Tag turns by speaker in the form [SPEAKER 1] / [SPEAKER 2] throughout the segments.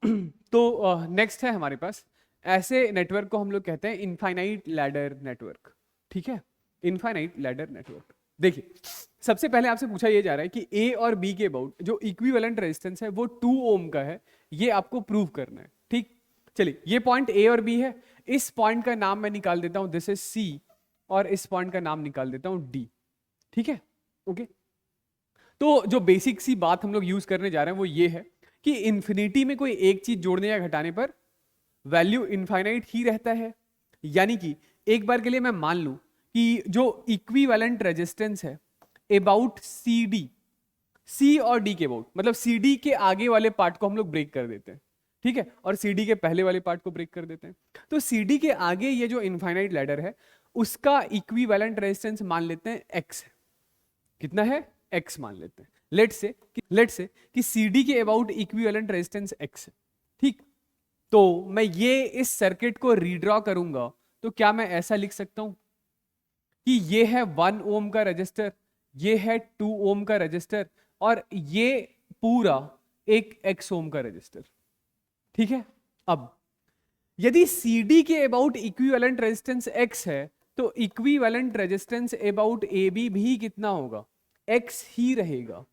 [SPEAKER 1] तो नेक्स्ट है हमारे पास, ऐसे नेटवर्क को हम लोग कहते हैं इनफाइनाइट लैडर नेटवर्क। ठीक है, इनफाइनाइट लैडर नेटवर्क। देखिए, सबसे पहले आपसे पूछा ये जा रहा है कि ए और बी के अबाउट जो इक्विवेलेंट रेजिस्टेंस है वो 2 ओम का है, ये आपको प्रूव करना है। ठीक, चलिए ये पॉइंट ए और बी है, इस पॉइंट का नाम मैं निकाल देता हूं, दिस इज सी, और इस पॉइंट का नाम निकाल देता हूं डी। ठीक है, ओके। तो जो बेसिक सी बात हम लोग यूज करने जा रहे हैं वो ये है कि इंफिनिटी में कोई एक चीज जोड़ने या घटाने पर वैल्यू इनफाइनाइट ही रहता है। यानी कि एक बार के लिए मैं मान लूं कि जो इक्विवेलेंट रेजिस्टेंस है अबाउट सी डी, सी और डी के अबाउट, मतलब सी डी के आगे वाले पार्ट को हम लोग ब्रेक कर देते हैं, ठीक है, और सी डी के पहले वाले पार्ट को ब्रेक कर देते हैं। तो सी डी के आगे ये जो इनफाइनाइट लैडर है उसका इक्विवेलेंट रेजिस्टेंस मान लेते हैं एक्स। कितना है? एक्स मान लेते हैं। लेट से कि सी डी के अबाउट इक्विवेलेंट रेजिस्टेंस एक्स है। ठीक, तो मैं ये इस सर्किट को रीड्रॉ करूंगा तो क्या मैं ऐसा लिख सकता हूं कि ये है 1 ओम का रजिस्टर, ये है 2 ओम का रजिस्टर, और ये पूरा एक एक्स ओम का रजिस्टर। ठीक है, अब यदि सी डी के अबाउट इक्विवेलेंट रेजिस्टेंस एक्स है तो equivalent resistance about A B भी कितना होगा? एक्स ही रहेगा।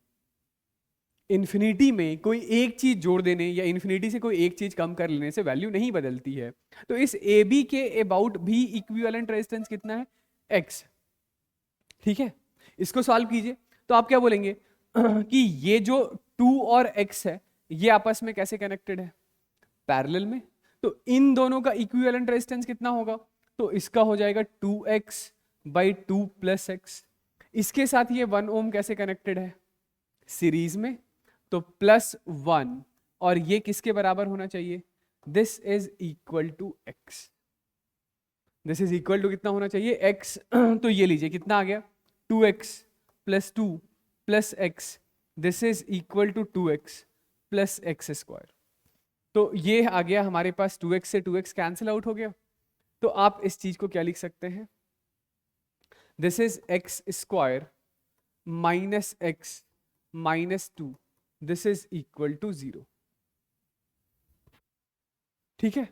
[SPEAKER 1] इन्फिनिटी में कोई एक चीज जोड़ देने या इन्फिनिटी से कोई एक चीज कम कर लेने से वैल्यू नहीं बदलती है। तो इस ए बी के अबाउट भी इक्विवेलेंट रेजिस्टेंस कितना है? एक्स। ठीक है, इसको सॉल्व कीजिए तो आप क्या बोलेंगे कि ये जो 2 और x है ये आपस में कैसे कनेक्टेड है? पैरेलल में। तो इन दोनों का इक्विवेलेंट रेजिस्टेंस कितना होगा? तो इसका हो जाएगा 2x बाई 2 प्लस एक्स। इसके साथ ये 1 ओम कैसे कनेक्टेड है? सीरीज में। तो +1, और ये किसके बराबर होना चाहिए? This is equal to X. This is equal to कितना होना चाहिए? x। तो ये लीजिए कितना आ गया? 2x plus 2 plus x, this is equal to 2x plus x square. तो ये आ गया हमारे पास, 2x से 2x कैंसिल आउट हो गया। तो आप इस चीज को क्या लिख सकते हैं? This is x square minus x minus 2, this is equal to 0। ठीक है,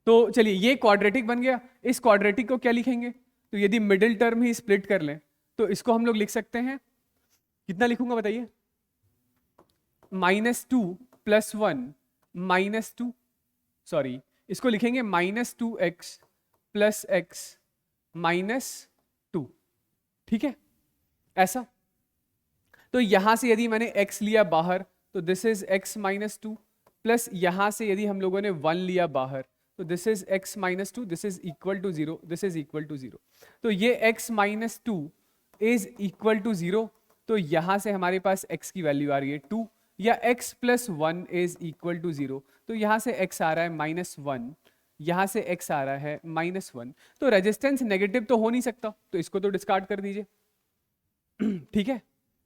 [SPEAKER 1] तो चलिए ये क्वाड्रेटिक बन गया। इस क्वाड्रेटिक को क्या लिखेंगे? तो यदि मिडिल टर्म ही स्प्लिट कर लें तो इसको हम लोग लिख सकते हैं, कितना लिखूंगा बताइए? -2 प्लस 1 -2, सॉरी, इसको लिखेंगे -2x प्लस एक्स -2। ठीक है, ऐसा। तो यहां से यदि मैंने x लिया बाहर तो दिस इज x -2, प्लस यहां से यदि हम लोगों ने 1 लिया बाहर तो this is x -2, this is equal to 0, this is equal to 0। तो ये x -2 इज इक्वल टू 0। तो यहां से हमारे पास x की वैल्यू आ रही है 2, या x plus 1 is equal to 0। तो यहां से x आ रहा है -1, यहां से x आ रहा है -1। तो रेजिस्टेंस नेगेटिव तो हो नहीं सकता, तो इसको तो डिस्कार्ड कर दीजिए। ठीक है,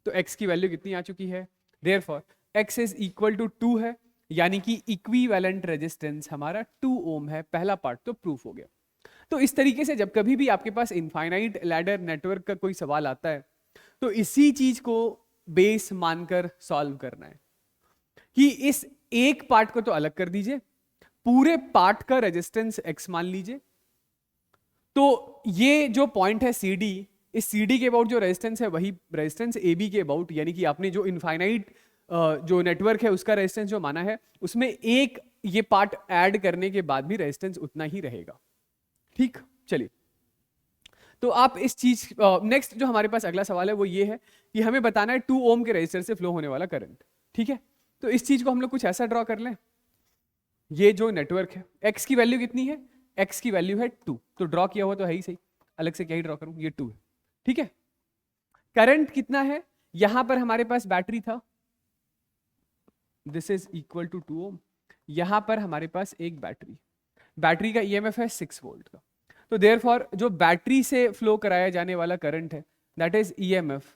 [SPEAKER 1] तो x की वैल्यू कितनी आ चुकी है? Therefore x is equal to 2 है, यानी कि इक्विवेलेंट रेजिस्टेंस हमारा 2 ओम है। पहला पार्ट तो प्रूफ हो गया। तो इस तरीके से जब कभी भी आपके पास इनफाइनाइट लैडर नेटवर्क का कोई सवाल आता है तो इसी चीज को बेस मानकर सॉल्व करना है कि इस एक पार्ट को तो अलग कर दीजिए, पूरे पार्ट का रेजिस्टेंस x मान लीजिए। तो ये जो पॉइंट है सी डी, इस सी डी के अबाउट जो रेजिस्टेंस है वही रेजिस्टेंस ए बी के अबाउट, यानी कि आपने जो इनफाइनाइट जो नेटवर्क है उसका रेजिस्टेंस जो माना है उसमें एक ये पार्ट ऐड करने के बाद भी रेजिस्टेंस उतना ही रहेगा। ठीक, चलिए तो आप इस चीज, नेक्स्ट जो हमारे पास अगला सवाल है वो ये है कि हमें बताना है 2 ओम के रेजिस्टर से फ्लो होने वाला करंट। ठीक है, तो इस चीज को हम लोग कुछ ऐसा ड्रॉ कर लें। ये जो नेटवर्क है x की वैल्यू कितनी है? x की वैल्यू है 2, तो ड्रॉ किया हुआ तो है ही सही, अलग से क्या ही ड्रॉ करूं, ये 2 है। ठीक है, करंट कितना है? यहां पर हमारे पास बैटरी था, दिस इज इक्वल टू 2 ओम। यहां पर हमारे पास एक बैटरी, बैटरी का ईएमएफ है 6 वोल्ट का। तो देयरफॉर जो बैटरी से फ्लो कराया जाने वाला करंट है that is EMF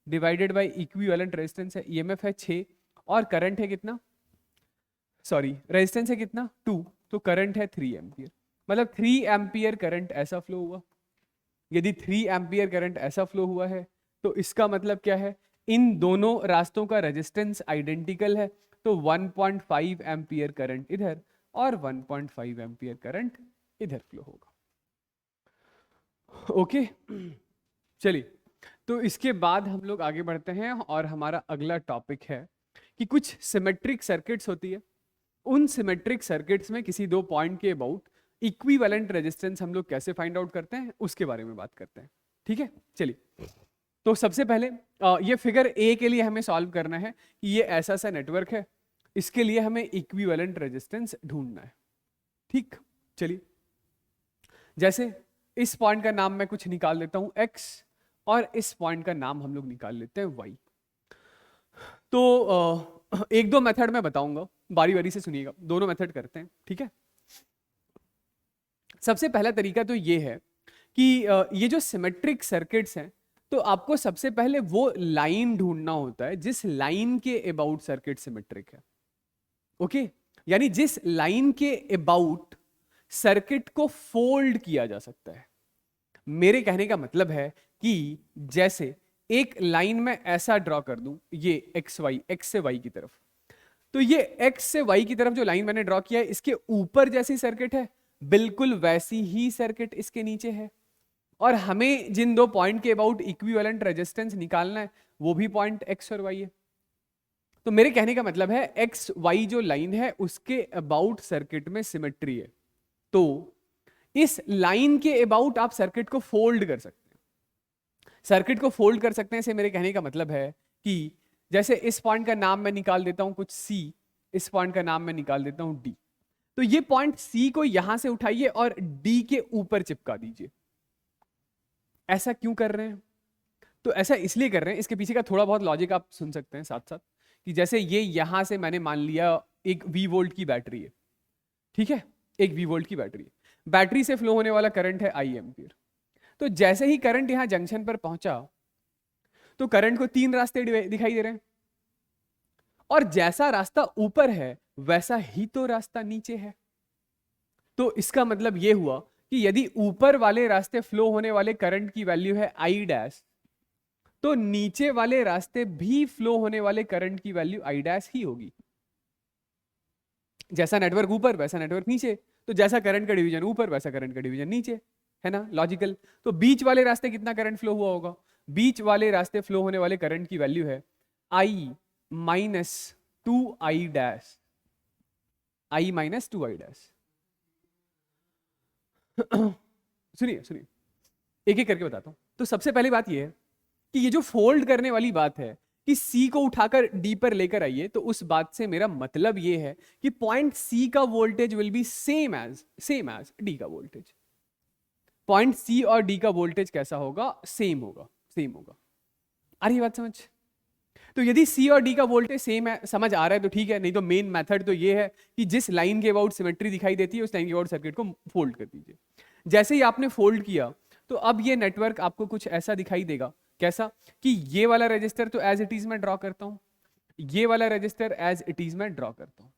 [SPEAKER 1] divided by equivalent resistance है, ईएमएफ है 6 और करंट है कितना? सॉरी, रेजिस्टेंस है कितना? 2, तो करंट है 3 एम्पियर। मतलब 3 एम्पियर करंट ऐसा फ्लो हुआ। यदि 3 एम्पियर करंट ऐसा फ्लो हुआ है तो इसका मतलब क्या है? इन दोनों रास्तों का रेजिस्टेंस आइडेंटिकल है, तो 1.5 एम्पियर करंट इधर और 1.5 एम्पियर करंट इधर फ्लो होगा। ओके चलिए, तो इसके बाद हम लोग आगे बढ़ते हैं और हमारा अगला टॉपिक है कि कुछ सिमेट्रिक सर्किट्स होती है, उन सिमेट्रिक सर्किट्स में किसी दो पॉइंट के अबाउट इक्विवेलेंट रेजिस्टेंस हम लोग कैसे फाइंड आउट करते हैं उसके बारे में बात करते हैं। ठीक है, चलिए, तो सबसे पहले ये फिगर ए के लिए हमें सॉल्व करना है कि ये ऐसा सा नेटवर्क है, इसके लिए हमें इक्विवेलेंट रेजिस्टेंस ढूंढना है। ठीक, चलिए, जैसे इस पॉइंट का नाम मैं कुछ निकाल लेता हूं x और इस पॉइंट का नाम हम लोग निकाल लेते हैं y। तो एक दो मेथड मैं बताऊंगा, बारी बारी से सुनिएगा, दोनों मेथड करते हैं। ठीक है, सबसे पहला तरीका तो ये है कि ये जो सिमेट्रिक सर्किट्स हैं, तो आपको सबसे पहले वो लाइन ढूंढना होता है जिस लाइन के अबाउट सर्किट सिमेट्रिक है। ओके, यानी जिस लाइन के अबाउट सर्किट को फोल्ड किया जा सकता है। मेरे कहने का मतलब है कि जैसे एक लाइन में ऐसा ड्रॉ कर दूं, ये एक्स से वाई की तरफ, तो ये एक्स से वाई की तरफ जो लाइन मैंने ड्रॉ किया है, इसके ऊपर जैसी सर्किट है, बिल्कुल वैसी ही सर्किट इसके नीचे है। और हमें जिन दो पॉइंट के अबाउट इक्विवेलेंट रेजिस्टेंस निकालना है, वो भी पॉइंट एक्स और वाई है। तो मेरे कहने का मतलब है एक्स वाई जो लाइन है उसके अबाउट सर्किट में सिमेट्री है, तो इस लाइन के अबाउट आप सर्किट को फोल्ड कर सकते हैं। सर्किट को फोल्ड कर सकते हैं से मेरे कहने का मतलब है कि जैसे इस पॉइंट का नाम मैं निकाल देता हूं कुछ C, इस पॉइंट का नाम मैं निकाल देता हूं D। तो ये पॉइंट C को यहां से उठाइए और D के ऊपर चिपका दीजिए। ऐसा क्यों कर रहे हैं? तो ऐसा इसलिए कर रहे हैं, इसके पीछे का थोड़ा बहुत लॉजिक आप सुन सकते हैं साथ साथ, कि जैसे ये यहां से मैंने मान लिया एक V वोल्ट की बैटरी है, ठीक है, एक V वोल्ट की बैटरी है, बैटरी से फ्लो होने वाला करंट है I एम्पियर। तो जैसे ही करंट यहां जंक्शन पर पहुंचा, तो करंट को तीन रास्ते दिखाई दे रहे हैं, और जैसा रास्ता ऊपर है वैसा ही तो रास्ता नीचे है। तो इसका मतलब यह हुआ कि यदि ऊपर वाले रास्ते फ्लो होने वाले करंट की वैल्यू है I डैश, तो नीचे वाले रास्ते भी फ्लो होने वाले करंट की वैल्यू I डैश ही होगी। जैसा नेटवर्क ऊपर वैसा नेटवर्क नीचे, तो जैसा करंट का डिवीजन ऊपर वैसा करंट का डिवीजन नीचे, है ना, लॉजिकल। तो बीच वाले रास्ते कितना करंट फ्लो हुआ होगा? बीच वाले रास्ते फ्लो होने वाले करंट की वैल्यू है I minus 2I dash, I minus 2I dash. सुनिए सुनिए, एक एक करके बताता हूं। तो सबसे पहली बात यह है कि ये जो फोल्ड करने वाली बात है कि C को उठाकर D पर लेकर आइए, तो उस बात से मेरा मतलब ये है कि पॉइंट C का voltage will be same as D का वोल्टेज। पॉइंट C और D का वोल्टेज कैसा होगा? सेम होगा, सेम होगा। आ रही बात समझ? तो यदि C और D का वोल्टेज सेम है, समझ आ रहा है तो ठीक है, नहीं तो मेन मेथड तो ये है कि जिस लाइन के अबाउट सिमेट्री दिखाई देती है उस लाइन के अबाउट सर्किट को फोल्ड कर दीजिए। जैसे ही आपने फोल्ड किया, तो अब ये नेटवर्क आपको कुछ ऐसा दिखाई देगा। कैसा? कि ये वाला रजिस्टर तो एज इट इज मैं ड्रॉ करता हूं, ये वाला रजिस्टर एज इट इज मैं ड्रॉ करता हूं,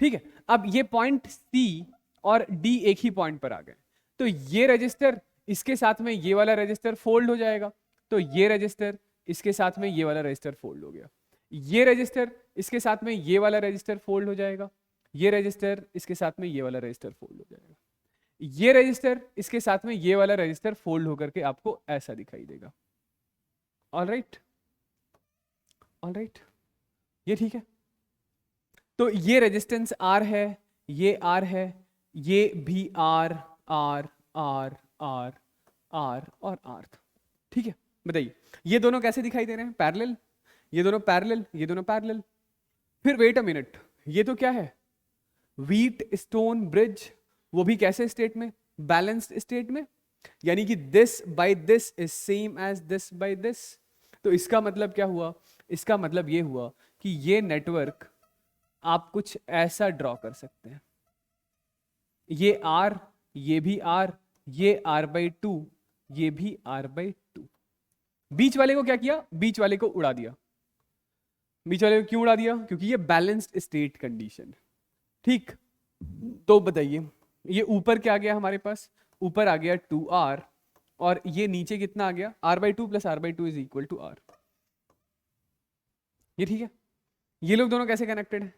[SPEAKER 1] ठीक है। अब ये पॉइंट C और D एक ही पॉइंट पर आ गए, तो ये रजिस्टर इसके साथ में ये वाला रजिस्टर फोल्ड हो जाएगा, तो ये रजिस्टर इसके साथ में ये वाला रजिस्टर फोल्ड हो गया, ये रजिस्टर इसके साथ में ये वाला रजिस्टर फोल्ड हो जाएगा, ये रजिस्टर इसके साथ में ये वाला रजिस्टर फोल्ड हो जाएगा, ये रजिस्टर इसके साथ में ये वाला रजिस्टर फोल्ड होकर के आपको ऐसा दिखाई देगा। ऑलराइट, ऑलराइट, ये ठीक है। तो ये रेजिस्टेंस R है, ये R है, ये भी R R R R R और R था, ठीक है। बताइए ये दोनों कैसे दिखाई दे रहे हैं? पैरेलल, ये दोनों पैरेलल, ये दोनों पैरेलल। फिर वेट अ मिनट, ये तो क्या है? व्हीट स्टोन ब्रिज, वो भी कैसे स्टेट में? बैलेंस्ड स्टेट में, यानी कि this by this is same as this by this. तो इसका मतलब क्या हुआ? इसका मतलब ये हुआ कि ये नेटवर्क आप कुछ ऐसा ड्रॉ कर सकते हैं, ये R, ये भी R, ये R/2, ये भी R/2। बीच वाले को क्या किया? बीच वाले को उड़ा दिया। बीच वाले को क्यों उड़ा दिया? क्योंकि ये बैलेंस्ड स्टेट कंडीशन, ठीक। तो बताइए ये ऊपर क्या आ गया हमारे पास? ऊपर आ गया 2R, और ये नीचे कितना आ गया? R/2 plus R/2 is equal to R। ये ठीक है। ये लोग दोनों कैसे कनेक्टेड है?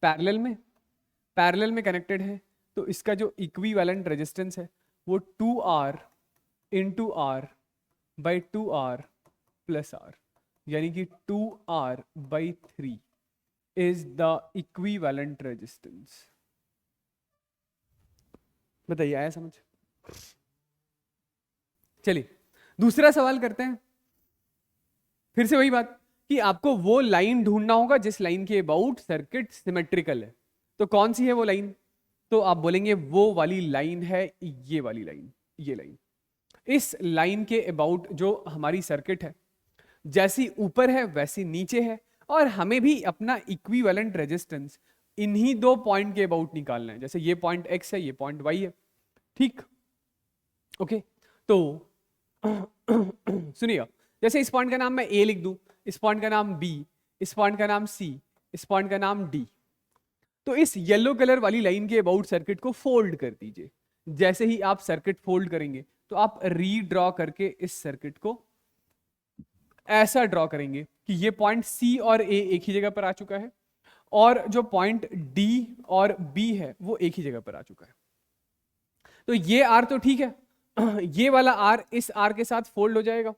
[SPEAKER 1] पैरेलल में कनेक्टेड है, तो इसका जो इक्विवेलेंट रेजिस्टेंस है वो 2R into R by 2R plus R, यानी कि 2R/3 is the equivalent resistance. बताइए, आया समझ? चलिए दूसरा सवाल करते हैं। फिर से वही बात कि आपको वो लाइन ढूंढना होगा जिस लाइन के अबाउट सर्किट सिमेट्रिकल है। तो कौन सी है वो लाइन? तो आप बोलेंगे वो वाली लाइन है ये वाली लाइन, ये लाइन। इस लाइन के अबाउट जो हमारी सर्किट है जैसी ऊपर है वैसी नीचे है, और हमें भी अपना इक्विवेलेंट रेजिस्टेंस इन्हीं दो पॉइंट के अबाउट निकालना है। जैसे ये पॉइंट x है, ये पॉइंट y है, ठीक? ओके, तो सुनिए, जैसे इस पॉइंट का नाम मैं A लिख दूं, इस पॉइंट का नाम B, इस पॉइंट का नाम C, इस पॉइंट का नाम D। तो इस येलो कलर वाली लाइन के अबाउट सर्किट को फोल्ड कर दीजिए। जैसे ही आप सर्किट फोल्ड करेंगे तो आप रीड्रॉ करके इस सर्किट को ऐसा ड्रॉ करेंगे कि ये पॉइंट C और A एक ही जगह पर आ चुका है, और जो पॉइंट D और B है वो एक ही जगह पर आ चुका है। तो ये R तो ठीक है, ये वाला R इस R के साथ फोल्ड हो जाएगा,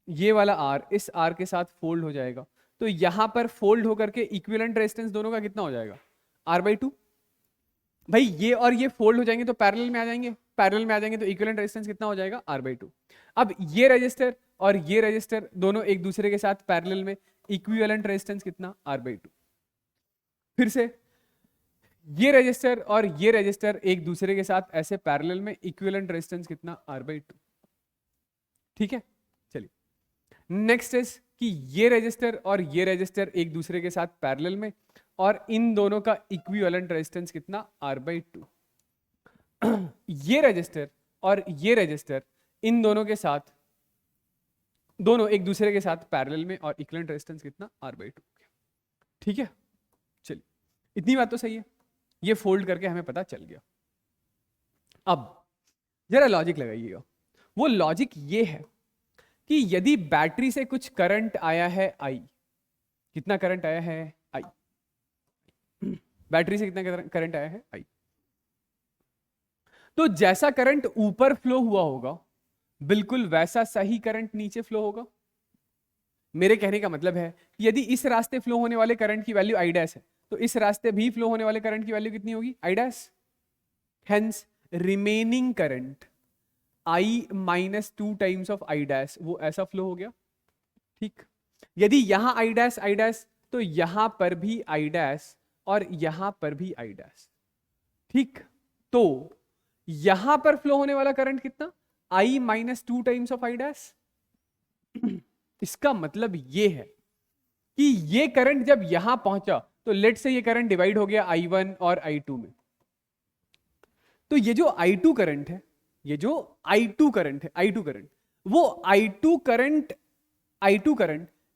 [SPEAKER 1] ये वाला R इस R के साथ फोल्ड हो जाएगा। तो यहां पर फोल्ड होकर के इक्विवेलेंट रेजिस्टेंस दोनों का कितना हो जाएगा? R/2। भाई ये और ये फोल्ड हो जाएंगे तो पैरेलल में आ जाएंगे, पैरेलल में आ जाएंगे तो इक्विवेलेंट रेजिस्टेंस कितना हो जाएगा? R/2। अब ये रजिस्टर और ये रजिस्टर दोनों एक दूसरे के साथ पैरेलल में, इक्विवेलेंट रेजिस्टेंस कितना? R/2। फिर से ये रजिस्टर और ये रजिस्टर एक दूसरे के साथ ऐसे पैरेलल में, इक्विवेलेंट रेजिस्टेंस कितना? R/2। ठीक है, चलिए नेक्स्ट इज कि ये रजिस्टर और ये रजिस्टर एक दूसरे के साथ पैरेलल में, और इन दोनों का इक्विवेलेंट रेजिस्टेंस कितना? R/2। ये रजिस्टर और ये रजिस्टर इन दोनों के साथ, दोनों एक दूसरे के साथ पैरेलल में, और इक्विवेलेंट रेजिस्टेंस कितना? R/2। ठीक है, चलिए इतनी बात तो सही है, ये फोल्ड करके हमें पता चल गया। अब जरा लॉजिक लगाइएगा। वो लॉजिक ये है कि यदि बैटरी से कुछ करंट आया है I, कितना करंट आया है? I। बैटरी से कितना करंट आया है? I। तो जैसा करंट ऊपर फ्लो हुआ होगा बिल्कुल वैसा सही करंट नीचे फ्लो होगा। मेरे कहने का मतलब है कि यदि इस रास्ते फ्लो होने वाले करंट की वैल्यू I' है, तो इस रास्ते भी फ्लो होने वाले करंट की वैल्यू कितनी होगी? I'। Hence remaining current I-2 times of I', वो ऐसा फ्लो हो गया। ठीक, यदि यहां I', तो यहां पर भी I' और यहां पर भी I'। ठीक, तो यहां पर फ्लो होने वाला करंट कितना? I-2 times of I'। इसका मतलब ये है कि ये करंट जब यहां पहुंचा तो लेट से ये करंट डिवाइड हो गया I1 और I2 में। तो ये जो I2 करंट है, ये जो I2 करंट है, I2 करंट, वो I2 करंट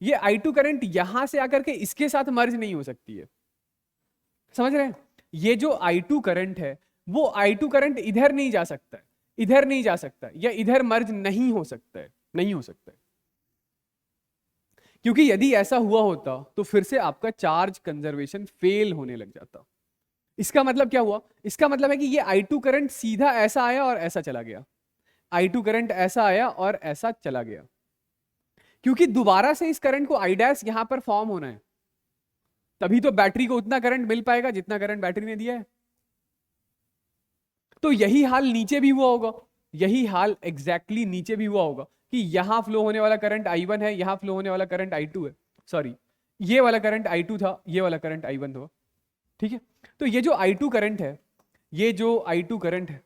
[SPEAKER 1] ये I2 करंट यहां से आकर के इसके साथ मर्ज नहीं हो सकती है। समझ रहे हैं? ये जो I2 करंट है वो I2 करंट इधर नहीं जा सकता है, इधर नहीं जा सकता, या इधर मर्ज नहीं हो सकता है, नहीं हो सकता है। क्योंकि यदि ऐसा हुआ होता तो फिर से आपका चार्ज कंजर्वेशन फेल होने लग जाता। इसका मतलब क्या हुआ? इसका मतलब है कि ये I2 करंट सीधा ऐसा आया और ऐसा चला गया, I2 करंट ऐसा आया और ऐसा चला गया, क्योंकि दोबारा से इस करंट को I' यहां पर फॉर्म होना है, तभी तो बैटरी को उतना करंट मिल पाएगा जितना करंट बैटरी ने दिया है। तो यही हाल नीचे भी हुआ होगा, यही हाल एग्जैक्टली नीचे भी हुआ होगा कि यहां फ्लो होने वाला करंट I1 है, यहां फ्लो होने वाला करंट I2 है, सॉरी ये वाला करंट I2 था, ये वाला करंट I1 था। ठीक है, तो ये जो I2 करंट है, ये जो I2 करंट है,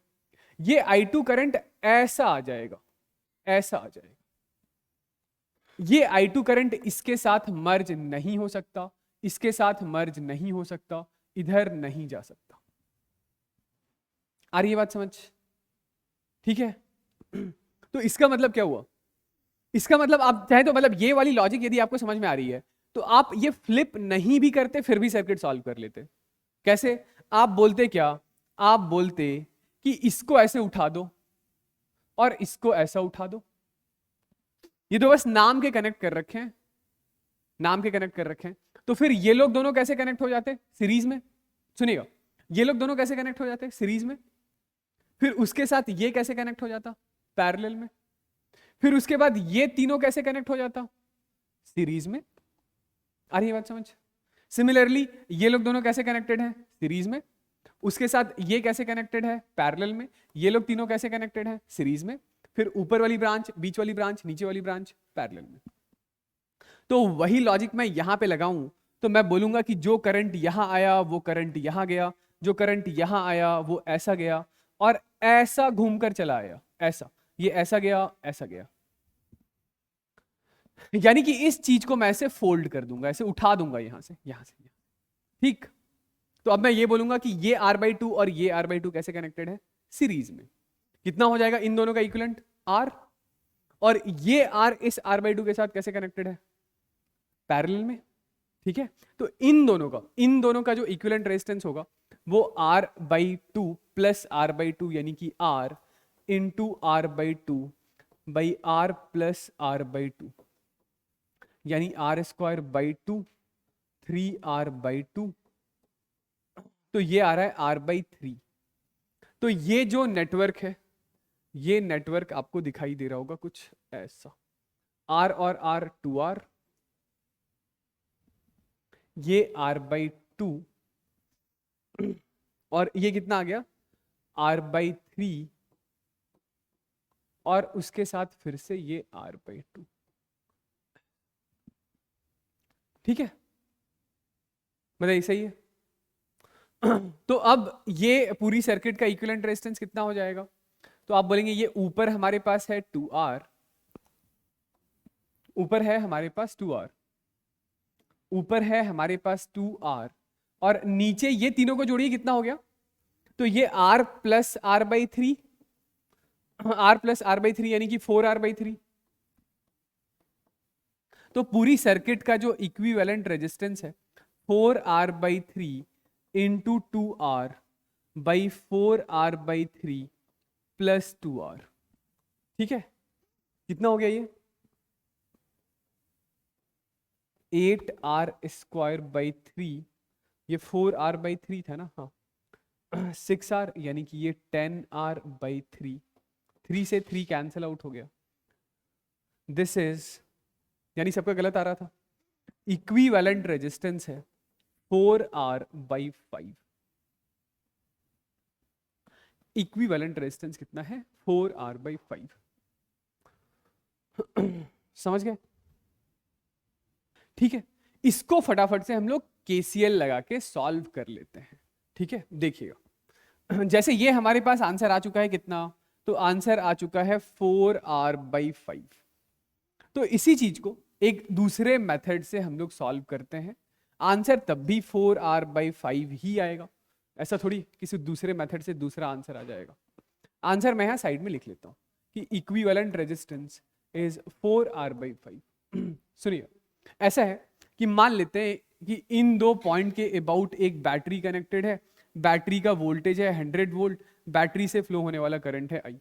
[SPEAKER 1] ये I2 करंट ऐसा आ जाएगा, ऐसा आ जाएगा। ये I2 करंट इसके साथ मर्ज नहीं हो सकता, इसके साथ मर्ज नहीं हो सकता, इधर नहीं जा सकता। आ रही है बात समझ? ठीक है, तो इसका मतलब क्या हुआ? इसका मतलब आप चाहे तो मतलब ये वाली लॉजिक यदि आपको समझ में आ रही है तो आप ये फ्लिप नहीं भी करते फिर भी सर्किट सॉल्व कर लेते। कैसे? आप बोलते क्या? आप बोलते कि इसको ऐसे उठा दो और इसको ऐसा उठा दो। ये तो बस नाम के कनेक्ट कर रखे हैं, नाम के कनेक्ट कर रखे हैं। तो फिर ये लोग दोनों कैसे कनेक्ट हो जाते हैं सीरीज में? सुनिएगा, ये लोग दोनों कैसे कनेक्ट हो जाते हैं सीरीज में, फिर उसके साथ ये कैसे कनेक्ट हो जाता पैरेलल में, फिर उसके बाद ये तीनों कैसे कनेक्ट हो जाता सीरीज में। आ रही है बात समझ? सिमिलरली ये लोग दोनों कैसे कनेक्टेड हैं सीरीज में, उसके साथ ये कैसे कनेक्टेड है पैरेलल में, ये लोग तीनों कैसे कनेक्टेड हैं सीरीज में, फिर ऊपर वाली ब्रांच, बीच वाली ब्रांच, नीचे वाली ब्रांच पैरेलल में। तो वही लॉजिक मैं यहां पे लगाऊं तो मैं बोलूंगा कि जो करंट यहां आया वो करंट यहां गया, जो करंट यहां आया वो ऐसा गया और ऐसा घूमकर चला आया, ऐसा, ये ऐसा गया, ऐसा गया। यानी कि इस चीज को मैं ऐसे फोल्ड कर दूंगा, ऐसे उठा दूंगा यहां से, यहां से, ठीक। तो अब मैं ये बोलूंगा कि ये R/2 और ये R/2 कैसे कनेक्टेड है सीरीज में। कितना हो जाएगा इन दोनों का इक्विवेलेंट R, और ये R इस R/2 के साथ कैसे कनेक्टेड है पैरेलल में, ठीक है। तो इन दोनों का जो इक्विवेलेंट रेजिस्टेंस होगा वो R/2 प्लस R/2 यानी कि R into R/2 by R plus R/2 यानी R²/2 3R/2, तो ये आ रहा है R/3। तो ये जो नेटवर्क है, ये नेटवर्क आपको दिखाई दे रहा होगा कुछ ऐसा, R और R 2R, ये R/2 और ये कितना आ गया R/3 और उसके साथ फिर से ये R/2, ठीक है, मतलब सही है। तो अब ये पूरी सर्किट का इक्विवेलेंट रेजिस्टेंस कितना हो जाएगा? तो आप बोलेंगे ये ऊपर हमारे पास है 2R, ऊपर है हमारे पास 2R, ऊपर है हमारे पास 2R और नीचे ये तीनों को जोड़िए कितना हो गया? तो ये R plus R/3, R plus R/3 यानी कि 4R/3। तो पूरी सर्किट का जो इक्विवेलेंट रेजिस्टेंस है 4R/3 into 2R by 4R/3 plus 2R, ठीक है। कितना हो गया ये 8R²/3, ये 4R/3 था ना, हाँ 6R यानी कि ये 10R/3, 3 से 3 कैंसिल आउट हो गया। दिस इज, यानी सबका गलत आ रहा था, इक्विवेलेंट रेजिस्टेंस है 4R/5। इक्विवेलेंट रेजिस्टेंस कितना है 4R/5। समझ गए? ठीक है, इसको फटाफट से हम लोग KCL लगा के सॉल्व कर लेते हैं, ठीक है। देखिएगा, जैसे ये हमारे पास आंसर आ चुका है कितना, तो आंसर आ चुका है 4R/5। तो इसी चीज को एक दूसरे मेथड से हम लोग सॉल्व करते हैं, आंसर तब भी 4R/5 ही आएगा, ऐसा थोड़ी किसी दूसरे मेथड से दूसरा आंसर आ जाएगा। आंसर मैं यहां साइड में लिख लेता हूं कि इक्विवेलेंट रेजिस्टेंस इज 4R/5। सुनिए, ऐसा है कि मान लेते हैं कि इन दो पॉइंट के अबाउट एक बैटरी कनेक्टेड है, बैटरी का वोल्टेज है 100 वोल्ट, बैटरी से फ्लो होने वाला करंट है I।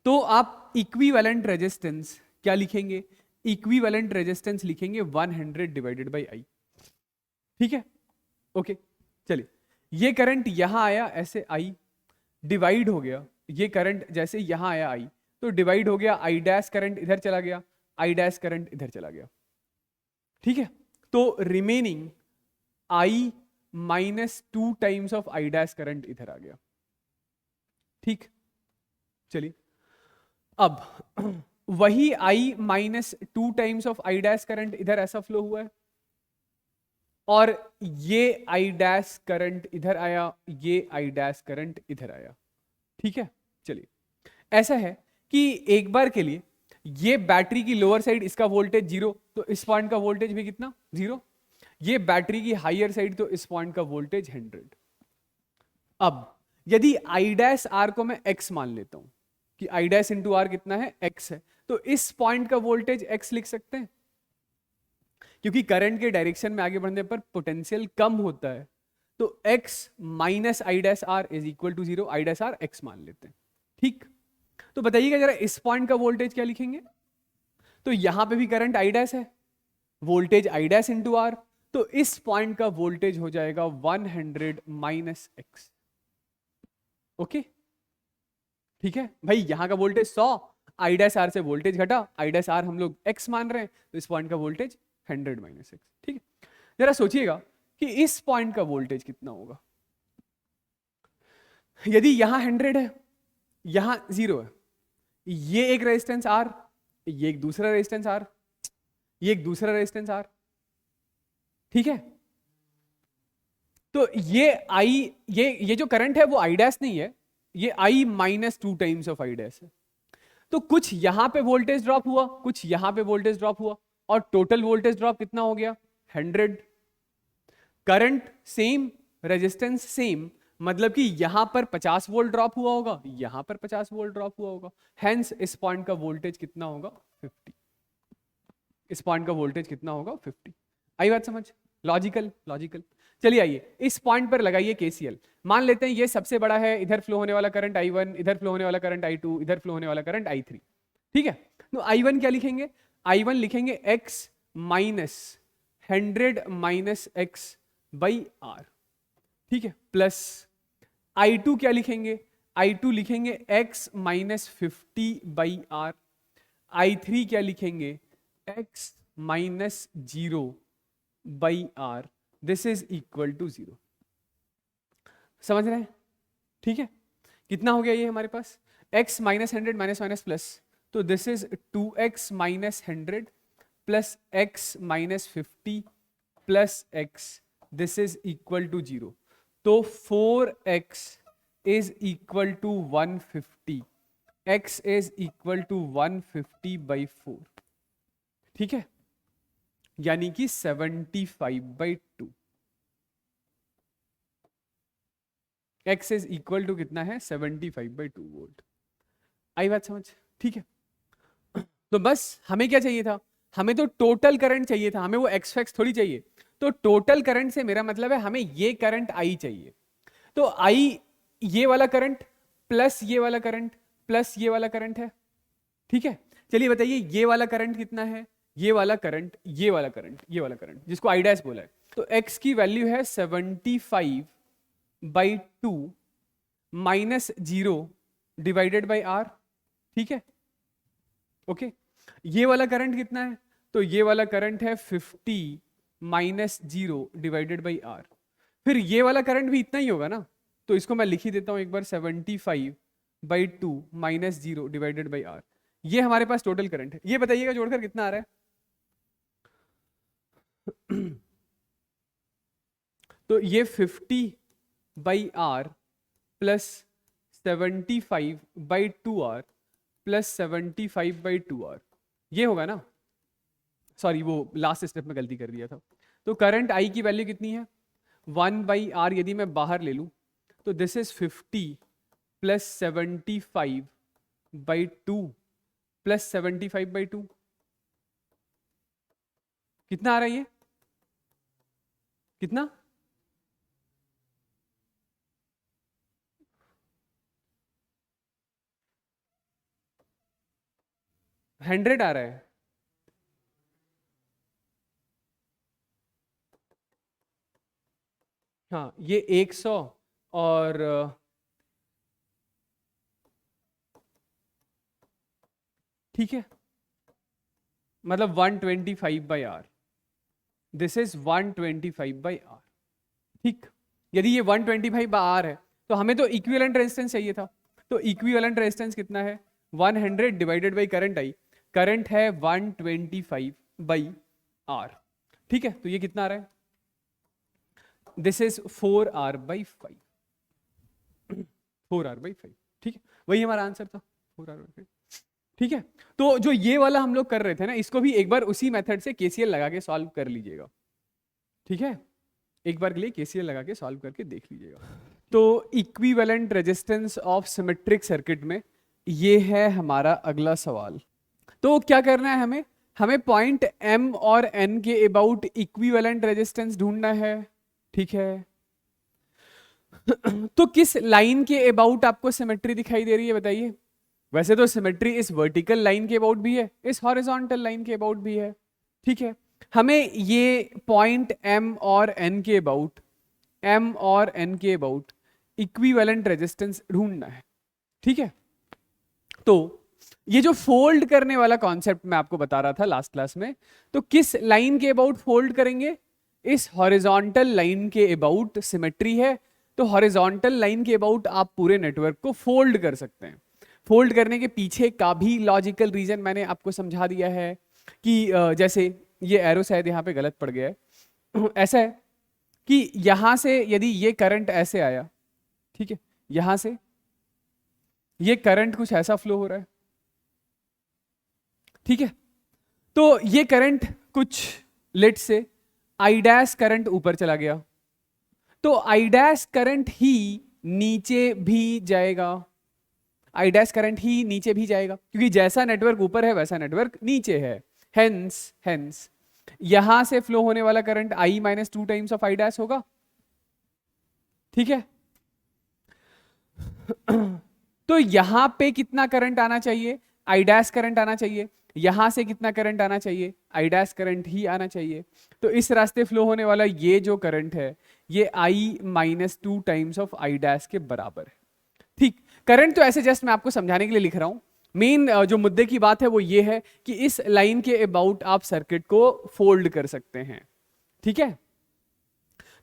[SPEAKER 1] तो आप इक्विवेलेंट रेजिस्टेंस क्या लिखेंगे? इक्विवेलेंट रेजिस्टेंस लिखेंगे 100 डिवाइडेड बाई I, ठीक है, ओके। चलिए, ये करंट यहां आया ऐसे I डिवाइड हो गया, ये करंट जैसे यहां आया I तो डिवाइड हो गया, I' करंट इधर चला गया, I' करंट इधर चला गया, ठीक है। तो remaining I minus 2 times of I' current इधर आ गया, ठीक। चलिए, अब वही I minus 2 times of I' current इधर ऐसा फ्लो हुआ है और ये I' करंट इधर आया, ये I' करंट इधर आया, ठीक है। चलिए, ऐसा है कि एक बार के लिए ये बैटरी की लोअर साइड, इसका वोल्टेज 0, तो इस पॉइंट का वोल्टेज भी कितना 0, ये बैटरी की हायर साइड, तो इस पॉइंट का वोल्टेज 100। अब यदि I' को मैं x मान लेता हूं कि I' इंटू R कितना है x है, तो इस पॉइंट का वोल्टेज x लिख सकते हैं, क्योंकि करंट के डायरेक्शन में आगे बढ़ने पर पोटेंशियल कम होता है, तो x minus I' is equal to 0, I' x मान लेते हैं, ठीक। तो बताइएगा जरा इस पॉइंट का वोल्टेज क्या लिखेंगे? तो यहां पे भी करंट I' है, voltage I dash into R, तो इस पॉइंट का वोल्टेज हो जाएगा 100 माइनस एक्स। ओके, ठीक है भाई, यहां का वोल्टेज 100, आई डैश आर से वोल्टेज घटा, आई डैश आर हम लोग एक्स मान रहे हैं, तो इस पॉइंट का वोल्टेज 100 माइनस एक्स। ठीक है, जरा सोचिएगा कि इस पॉइंट का वोल्टेज कितना होगा। यदि यहां 100 है, यहां 0 है, ये एक रेजिस्टेंस आर, ये एक दूसरा रेजिस्टेंस आर, ये एक दूसरा रेजिस्टेंस आर, ठीक है, तो ये आई, ये जो करंट है वो आई डैश नहीं है, ये I minus 2 times of I dash है। तो कुछ यहां पे वोल्टेज ड्रॉप हुआ, कुछ यहां पे वोल्टेज ड्रॉप हुआ, और टोटल वोल्टेज ड्रॉप कितना हो गया 100। करंट सेम, रेजिस्टेंस सेम, मतलब कि यहां पर 50 वोल्ट ड्रॉप हुआ होगा, यहां पर 50 वोल्ट ड्रॉप हुआ होगा, हेंस इस पॉइंट का वोल्टेज कितना होगा 50। इस पॉइंट का वोल्टेज कितना होगा 50। आई बात समझ? Logical, logical. चलिए आइए इस पॉइंट पर लगाइए केसीएल। मान लेते हैं ये सबसे बड़ा है, इधर फ्लो होने वाला करंट I1, इधर फ्लो होने वाला करंट I2, इधर फ्लो होने वाला करंट I3। ठीक है, तो I1 क्या लिखेंगे? I1 लिखेंगे x minus 100 minus X by R. ठीक है, प्लस I2 क्या लिखेंगे? I2 लिखेंगे x minus 50 by are. I3 क्या लिखेंगे? x minus 0 by R. This is equal to 0। समझ रहे हैं? ठीक है, कितना हो गया ये हमारे पास? x minus 100 minus minus plus, तो this is 2x minus 100 plus x minus 50 plus x, this is equal to 0। तो 4x is equal to 150, x is equal to 150 by 4। ठीक है, यानी कि 75/2। x इज इक्वल टू कितना है? 75/2 volt. आई बात समझ? ठीक है, तो बस हमें क्या चाहिए था? हमें तो टोटल करंट चाहिए था, हमें वो एक्स फैक्स थोड़ी चाहिए। तो टोटल करंट से मेरा मतलब है हमें ये करंट आई चाहिए। तो आई ये वाला करंट प्लस ये वाला करंट प्लस ये वाला करंट है। ठीक है, चलिए बताइए ये वाला करंट कितना है? ये वाला करंट, ये वाला करंट, ये वाला करंट जिसको आई डैश बोला है, तो x की वैल्यू है 75/2 माइनस 0 डिवाइडेड बाई आर। ठीक है, ओके। ये वाला करंट कितना है? तो ये वाला करंट है 50 माइनस 0 डिवाइडेड बाई आर। फिर ये वाला करंट भी इतना ही होगा ना, तो इसको मैं लिख ही देता हूं एक बार, 75/2 माइनस 0 डिवाइडेड बाई आर। ये हमारे पास टोटल करंट है। ये बताइएगा जोड़कर कितना आ रहा है? तो ये 50/r plus 75/2r plus 75/2r, ये होगा ना? सॉरी, वो लास्ट स्टेप में गलती कर दिया था। तो करंट आई की वैल्यू कितनी है? 1/r यदि मैं बाहर ले लूं, तो दिस इज 50 प्लस 75/2 प्लस 75/2, कितना आ रहा है ये? कितना? हंड्रेड आ रहा है। हाँ, ये 100 और ठीक है, मतलब 125/r। This is 125/r। ठीक, यदि ये 125/r है तो हमें तो इक्विवेलेंट रेजिस्टेंस चाहिए था। तो इक्विवेलेंट रेजिस्टेंस कितना है? 100 divided by current I. Current है 125/r। ठीक है, तो ये कितना आ रहा है? This is 4r/5। 4r/5। ठीक है, वही हमारा आंसर था, 4r/5। ठीक है, तो जो ये वाला हम लोग कर रहे थे ना, इसको भी एक बार उसी मेथड से केसीएल लगा के सॉल्व कर लीजिएगा। ठीक है, एक बार के लिए केसीएल लगा के सॉल्व करके देख लीजिएगा। तो equivalent resistance of symmetric circuit में ये है हमारा अगला सवाल। तो क्या करना है हमें? हमें पॉइंट M और N के अबाउट इक्विवेलेंट रेजिस्टेंस ढूंढना है। ठीक है, तो किस लाइन के अबाउट आपको सिमेट्री दिखाई दे रही है बताइए? वैसे तो सिमेट्री इस वर्टिकल लाइन के अबाउट भी है, इस हॉरिजॉन्टल लाइन के अबाउट भी है। ठीक है, हमें ये पॉइंट m और n के अबाउट इक्विवेलेंट रेजिस्टेंस ढूंढना है, ठीक है। तो ये जो फोल्ड करने वाला कॉन्सेप्ट मैं आपको बता रहा था लास्ट क्लास में, तो किस लाइन के अबाउट फोल्ड करेंगे? इस हॉरिजॉन्टल लाइन के अबाउट सिमेट्री है, तो हॉरिजॉन्टल लाइन के अबाउट आप पूरे नेटवर्क को फोल्ड कर सकते हैं। फोल्ड करने के पीछे का भी लॉजिकल रीजन मैंने आपको समझा दिया है कि जैसे ये एरो शायद यहाँ पे गलत पड़ गया है ऐसा है कि यहां से यदि ये करंट ऐसे आया, ठीक है, यहां से ये करंट कुछ ऐसा फ्लो हो रहा है, ठीक है। तो ये करंट कुछ लेट से आई डैश करंट ऊपर चला गया, तो आई डैश करंट ही नीचे भी जाएगा, आई डैश करंट ही नीचे भी जाएगा, क्योंकि जैसा नेटवर्क ऊपर है वैसा नेटवर्क नीचे है। हेंस यहां से फ्लो होने वाला current I minus 2 times of I dash होगा, ठीक है। तो यहां पे कितना करंट आना चाहिए? आई डैश करंट आना चाहिए। यहां से कितना करंट आना चाहिए? आई डैश करंट ही आना चाहिए। तो इस रास्ते फ्लो होने वाला ये जो करंट है ये I minus 2 times of I dash के बराबर है, ठीक। करंट तो ऐसे जस्ट मैं आपको समझाने के लिए लिख रहा हूं। मेन जो मुद्दे की बात है वो ये है कि इस लाइन के अबाउट आप सर्किट को फोल्ड कर सकते हैं, ठीक है।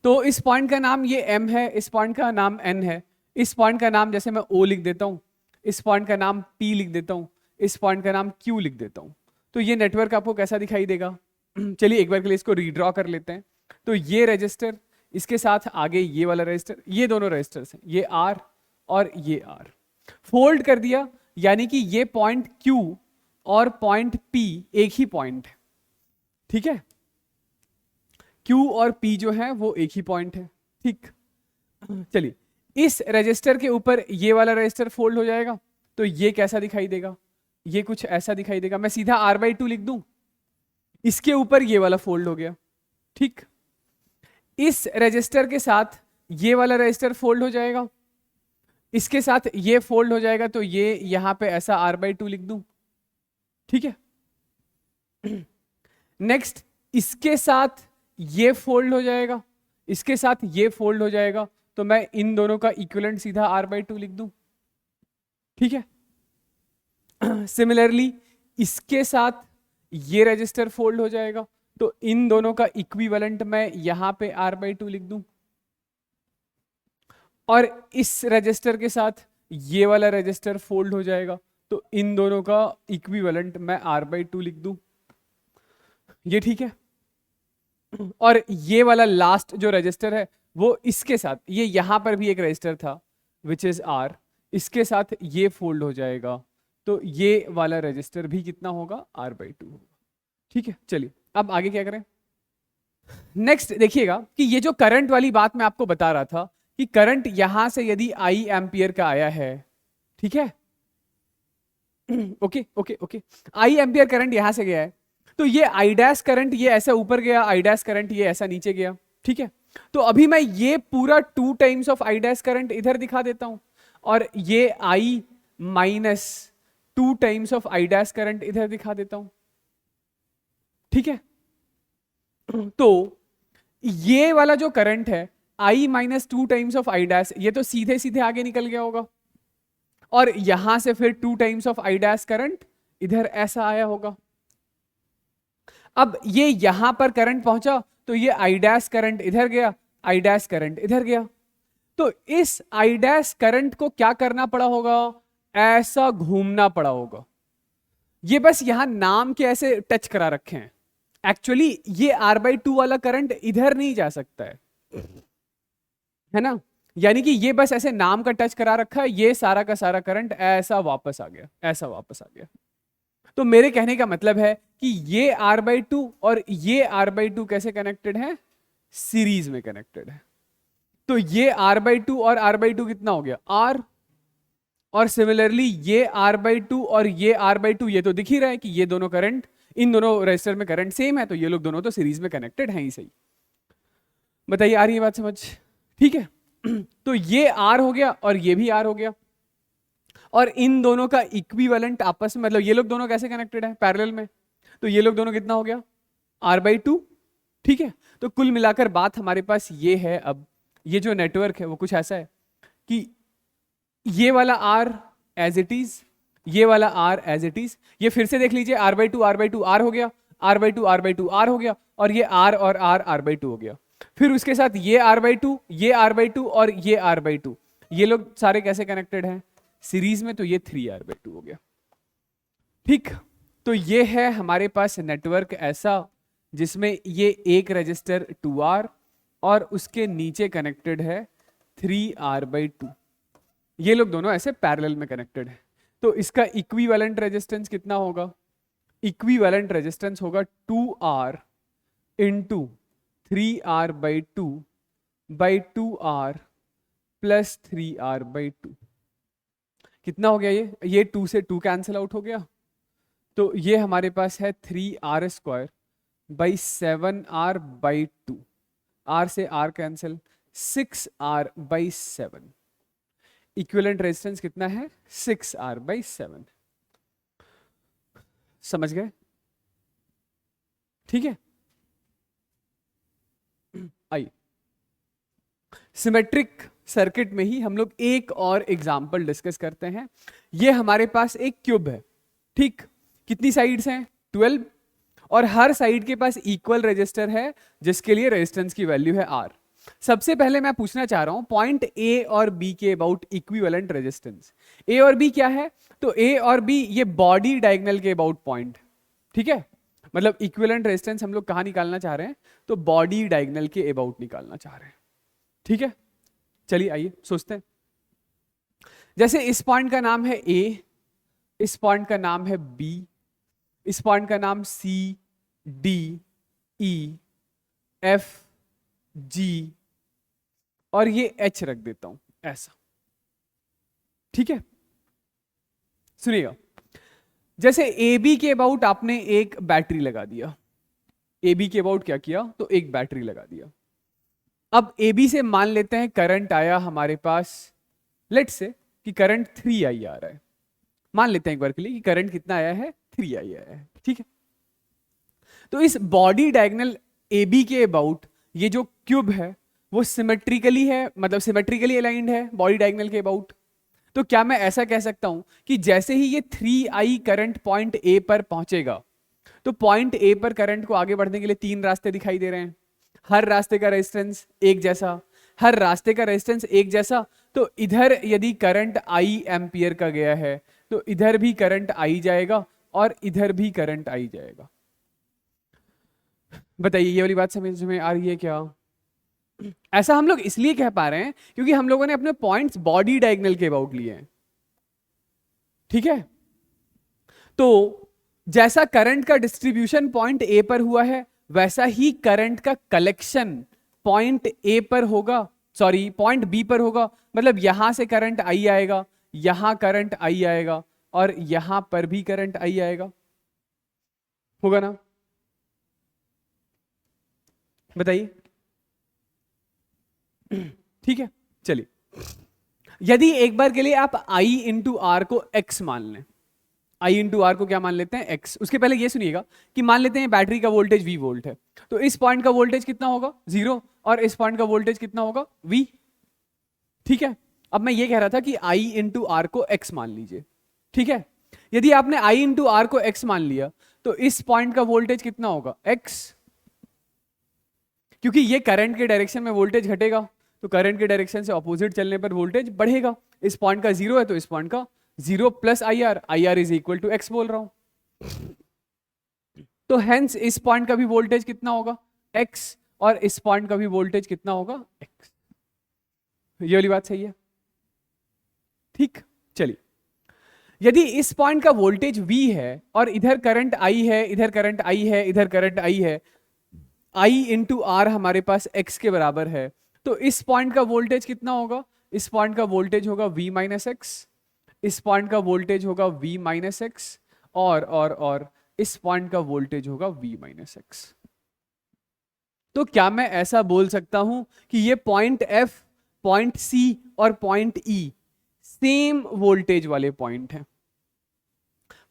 [SPEAKER 1] तो इस पॉइंट का नाम ये M है, इस पॉइंट का नाम N है, इस पॉइंट का नाम जैसे मैं O लिख देता हूं, इस पॉइंट का नाम P लिख देता हूं, इस पॉइंट का नाम Q लिख देता हूं। तो ये नेटवर्क आपको कैसा दिखाई देगा? चलिए एक बार के लिए इसको रीड्रॉ कर लेते हैं। तो ये रजिस्टर, इसके साथ आगे ये वाला रजिस्टर, ये दोनों रजिस्टर्स हैं, ये R और ये R फोल्ड कर दिया, यानी कि ये पॉइंट Q और पॉइंट P एक ही पॉइंट है, ठीक है। Q और P जो है वो एक ही पॉइंट है, ठीक। चलिए इस रजिस्टर के ऊपर ये वाला रजिस्टर फोल्ड हो जाएगा, तो ये कैसा दिखाई देगा? ये कुछ ऐसा दिखाई देगा। मैं सीधा R/2 लिख दूं, इसके ऊपर ये वाला फोल्ड हो गया, ठीक। इस रजिस्टर के साथ ये वाला रजिस्टर फोल्ड हो जाएगा, इसके साथ ये फोल्ड हो जाएगा, तो ये यहां पे ऐसा R/2 लिख दूं, ठीक है। नेक्स्ट इसके साथ ये फोल्ड हो जाएगा, इसके साथ ये फोल्ड हो जाएगा, तो मैं इन दोनों का इक्विवेलेंट सीधा R/2 लिख दूं, ठीक है। सिमिलरली इसके साथ ये रजिस्टर फोल्ड हो जाएगा, तो इन दोनों का इक्विवेलेंट मैं यहां पे R/2 लिख दूं, और इस रजिस्टर के साथ ये वाला रजिस्टर फोल्ड हो जाएगा, तो इन दोनों का इक्विवेलेंट मैं R/2 लिख दूं, ये ठीक है। और ये वाला लास्ट जो रजिस्टर है वो इसके साथ, ये यहां पर भी एक रजिस्टर था विच इज R, इसके साथ ये फोल्ड हो जाएगा, तो ये वाला रजिस्टर भी कितना होगा? R/2 होगा, ठीक है। चलिए अब आगे क्या करें? नेक्स्ट देखिएगा कि ये जो करंट वाली बात मैं आपको बता रहा था कि करंट यहां से यदि I एम्पियर का आया है, ठीक है, okay okay okay, I ampere current यहां से गया है, तो ये आई डैश करंट ये ऐसा ऊपर गया, आई डैश करंट ये ऐसा नीचे गया, ठीक है। तो अभी मैं ये पूरा 2 times of I dash current इधर दिखा देता हूं, और ये I minus 2 times of I dash current इधर दिखा देता हूं, ठीक है। तो ये वाला जो करंट है I minus 2 times of I dash, ये तो सीधे सीधे आगे निकल गया होगा, और यहां से फिर 2 times of I dash current इधर ऐसा आया होगा। अब ये यहां पर करंट पहुंचा, तो ये आई डैश करंट इधर गया, आई डैश करंट इधर गया, तो इस आई डैश करंट को क्या करना पड़ा होगा? ऐसा घूमना पड़ा होगा। ये बस यहां नाम के ऐसे टच करा रखे हैं, एक्चुअली ये R/2 वाला करंट इधर नहीं जा सकता है ना। यानी कि ये बस ऐसे नाम का टच करा रखा है, ये सारा का सारा करंट ऐसा वापस आ गया, ऐसा वापस आ गया। तो मेरे कहने का मतलब है कि ये R/2 और ये R/2 कैसे कनेक्टेड है? सीरीज में कनेक्टेड है। तो ये R/2 और R/2 कितना हो गया? R, और सिमिलरली ये R/2 और ये R/2, ये तो दिख ही रहा है कि ये दोनों करंट, इन दोनों रेजिस्टर में करंट सेम है, तो ये लोग दोनों तो सीरीज में कनेक्टेड हैं ही सही। बताइए आ रही है बात समझ? ठीक है। तो ये R हो गया और ये भी R हो गया, और इन दोनों का इक्विवेलेंट आपस में, मतलब ये लोग दोनों कैसे कनेक्टेड है? पैरेलल में। तो ये लोग दोनों कितना हो गया? R/2, ठीक है। तो कुल मिलाकर बात हमारे पास ये है, अब ये जो नेटवर्क है वो कुछ ऐसा है कि ये वाला R एज इट इज, ये वाला R एज इट इज, ये फिर से देख लीजिए R/2 R/2 R हो गया, R/2 R/2 R हो गया, और ये R और R R/2 हो गया। फिर उसके साथ ये R/2, ये R/2 और ये R/2, ये लोग सारे कैसे कनेक्टेड हैं? सीरीज में, तो ये 3R/2 हो गया, ठीक। तो ये है हमारे पास नेटवर्क ऐसा जिसमें ये एक रजिस्टर 2R और उसके नीचे कनेक्टेड है 3R/2, ये लोग दोनों ऐसे पैरेलल में कनेक्टेड है। तो इसका इक्विवेलेंट रेजिस्टेंस कितना होगा? इक्विवेलेंट रेजिस्टेंस होगा 2R into 3R/2 by 2R plus 3R/2। कितना हो गया ये 2 से 2 कैंसिल आउट हो गया, तो ये हमारे पास है 3R² बाई 7R/2, R से R cancel, 6R/7। Equivalent resistance कितना है? 6R/7। समझ गए? ठीक है। आइए सिमेट्रिक सर्किट में ही हम लोग एक और एग्जांपल डिस्कस करते हैं। ये हमारे पास एक क्यूब है, ठीक। कितनी साइड्स हैं? 12, और हर साइड के पास इक्वल रेजिस्टर है जिसके लिए रेजिस्टेंस की वैल्यू है R। सबसे पहले मैं पूछना चाह रहा हूं पॉइंट A और B के अबाउट इक्विवेलेंट रेजिस्टेंस। A और B क्या है? तो A और B ये बॉडी डायगोनल के अबाउट पॉइंट, ठीक है। मतलब इक्विवेलेंट रेजिस्टेंस हम लोग कहां निकालना चाह रहे हैं? तो बॉडी डायगोनल के अबाउट निकालना चाह रहे हैं, ठीक है। चलिए आइए सोचते हैं। जैसे इस पॉइंट का नाम है A, इस पॉइंट का नाम है B, इस पॉइंट का नाम C, D, E, F, G और ये H रख देता हूं ऐसा, ठीक है। सुनिएगा, जैसे AB के अबाउट आपने एक बैटरी लगा दिया, AB के अबाउट क्या किया? तो एक बैटरी लगा दिया। अब AB से मान लेते हैं करंट आया हमारे पास, लेट्स से कि करंट 3I आ रहा है। मान लेते हैं एक बार के लिए कि करंट कितना आया है? 3I आया है, ठीक है। तो इस बॉडी डायगोनल AB के अबाउट ये जो क्यूब है वो सिमेट्रिकली है, मतलब सिमेट्रिकली अलाइंड है बॉडी डायगोनल के अबाउट। तो क्या मैं ऐसा कह सकता हूं कि जैसे ही ये 3I करंट पॉइंट A पर पहुंचेगा, तो पॉइंट A पर करंट को आगे बढ़ने के लिए 3 रास्ते दिखाई दे रहे हैं, हर रास्ते का रेजिस्टेंस एक जैसा, हर रास्ते का रेजिस्टेंस एक जैसा। तो इधर यदि करंट I एम्पियर का गया है तो इधर भी करंट I जाएगा और इधर भी करंट I जाएगा। बताइए ये वाली बात समझ में आ रही है क्या? ऐसा हम लोग इसलिए कह पा रहे हैं क्योंकि हम लोगों ने अपने पॉइंट्स बॉडी डायगोनल के अबाउट लिए हैं, ठीक है। तो जैसा करंट का डिस्ट्रीब्यूशन पॉइंट A पर हुआ है वैसा ही करंट का कलेक्शन पॉइंट A पर होगा, सॉरी पॉइंट B पर होगा। मतलब यहां से करंट I आएगा, यहां करंट I आएगा और यहां पर भी करंट I आएगा, होगा ना? बताइए, ठीक है। चलिए, यदि एक बार के लिए आप I इंटू R को X मान लें, I इंटू R को क्या मान लेते हैं? X। उसके पहले ये सुनिएगा कि मान लेते हैं बैटरी का वोल्टेज V वोल्ट है, तो इस पॉइंट का वोल्टेज कितना होगा? 0, और इस पॉइंट का वोल्टेज कितना होगा? V, ठीक है। अब मैं ये कह रहा था कि I इंटू R को X मान लीजिए, ठीक है। यदि आपने I इंटू R को X मान लिया तो इस पॉइंट का वोल्टेज कितना होगा? X, क्योंकि ये करंट के डायरेक्शन में वोल्टेज घटेगा तो करंट के डायरेक्शन से ऑपोजिट चलने पर वोल्टेज बढ़ेगा। इस पॉइंट का 0 है तो इस पॉइंट का 0 plus IR, IR is equal to X बोल रहा हूं। तो हेंस इस पॉइंट का भी वोल्टेज कितना होगा? X, और इस पॉइंट का भी वोल्टेज कितना होगा? X। ये वाली बात सही है, ठीक। चलिए, यदि इस पॉइंट का वोल्टेज V है और इधर करंट I है, इधर करंट I है, इधर करंट I है, I इंटू R हमारे पास X के बराबर है, तो इस पॉइंट का वोल्टेज कितना होगा? इस पॉइंट का वोल्टेज होगा V माइनस एक्स, इस पॉइंट का वोल्टेज होगा V माइनस एक्स, और इस पॉइंट का वोल्टेज होगा V माइनस एक्स। तो क्या मैं ऐसा बोल सकता हूं कि ये पॉइंट F, पॉइंट C और पॉइंट E सेम वोल्टेज वाले पॉइंट हैं?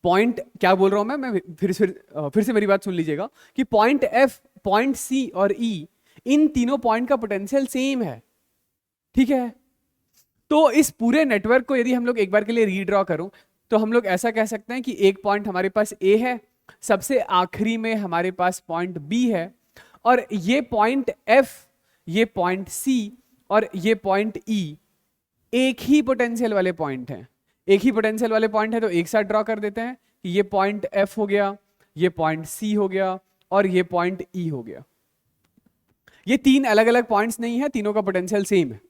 [SPEAKER 1] पॉइंट क्या बोल रहा हूं मैं फिर से मेरी बात सुन लीजिएगा कि पॉइंट एफ, पॉइंट सी और ई, इन तीनों पॉइंट का पोटेंशियल सेम है, ठीक है। तो इस पूरे नेटवर्क को यदि हम लोग एक बार के लिए रीड्रॉ करूं तो हम लोग ऐसा कह सकते हैं कि एक पॉइंट हमारे पास ए है, सबसे आखिरी में हमारे पास पॉइंट बी है, और ये पॉइंट एफ, ये पॉइंट सी और ये पॉइंट ई एक ही पोटेंशियल वाले पॉइंट हैं। एक ही पोटेंशियल वाले पॉइंट है तो एक साथ ड्रॉ कर देते हैं कि ये पॉइंट एफ हो गया, ये पॉइंट सी हो गया और ये पॉइंट ई हो गया। ये तीन अलग अलग पॉइंट्स नहीं है, तीनों का पोटेंशियल सेम है,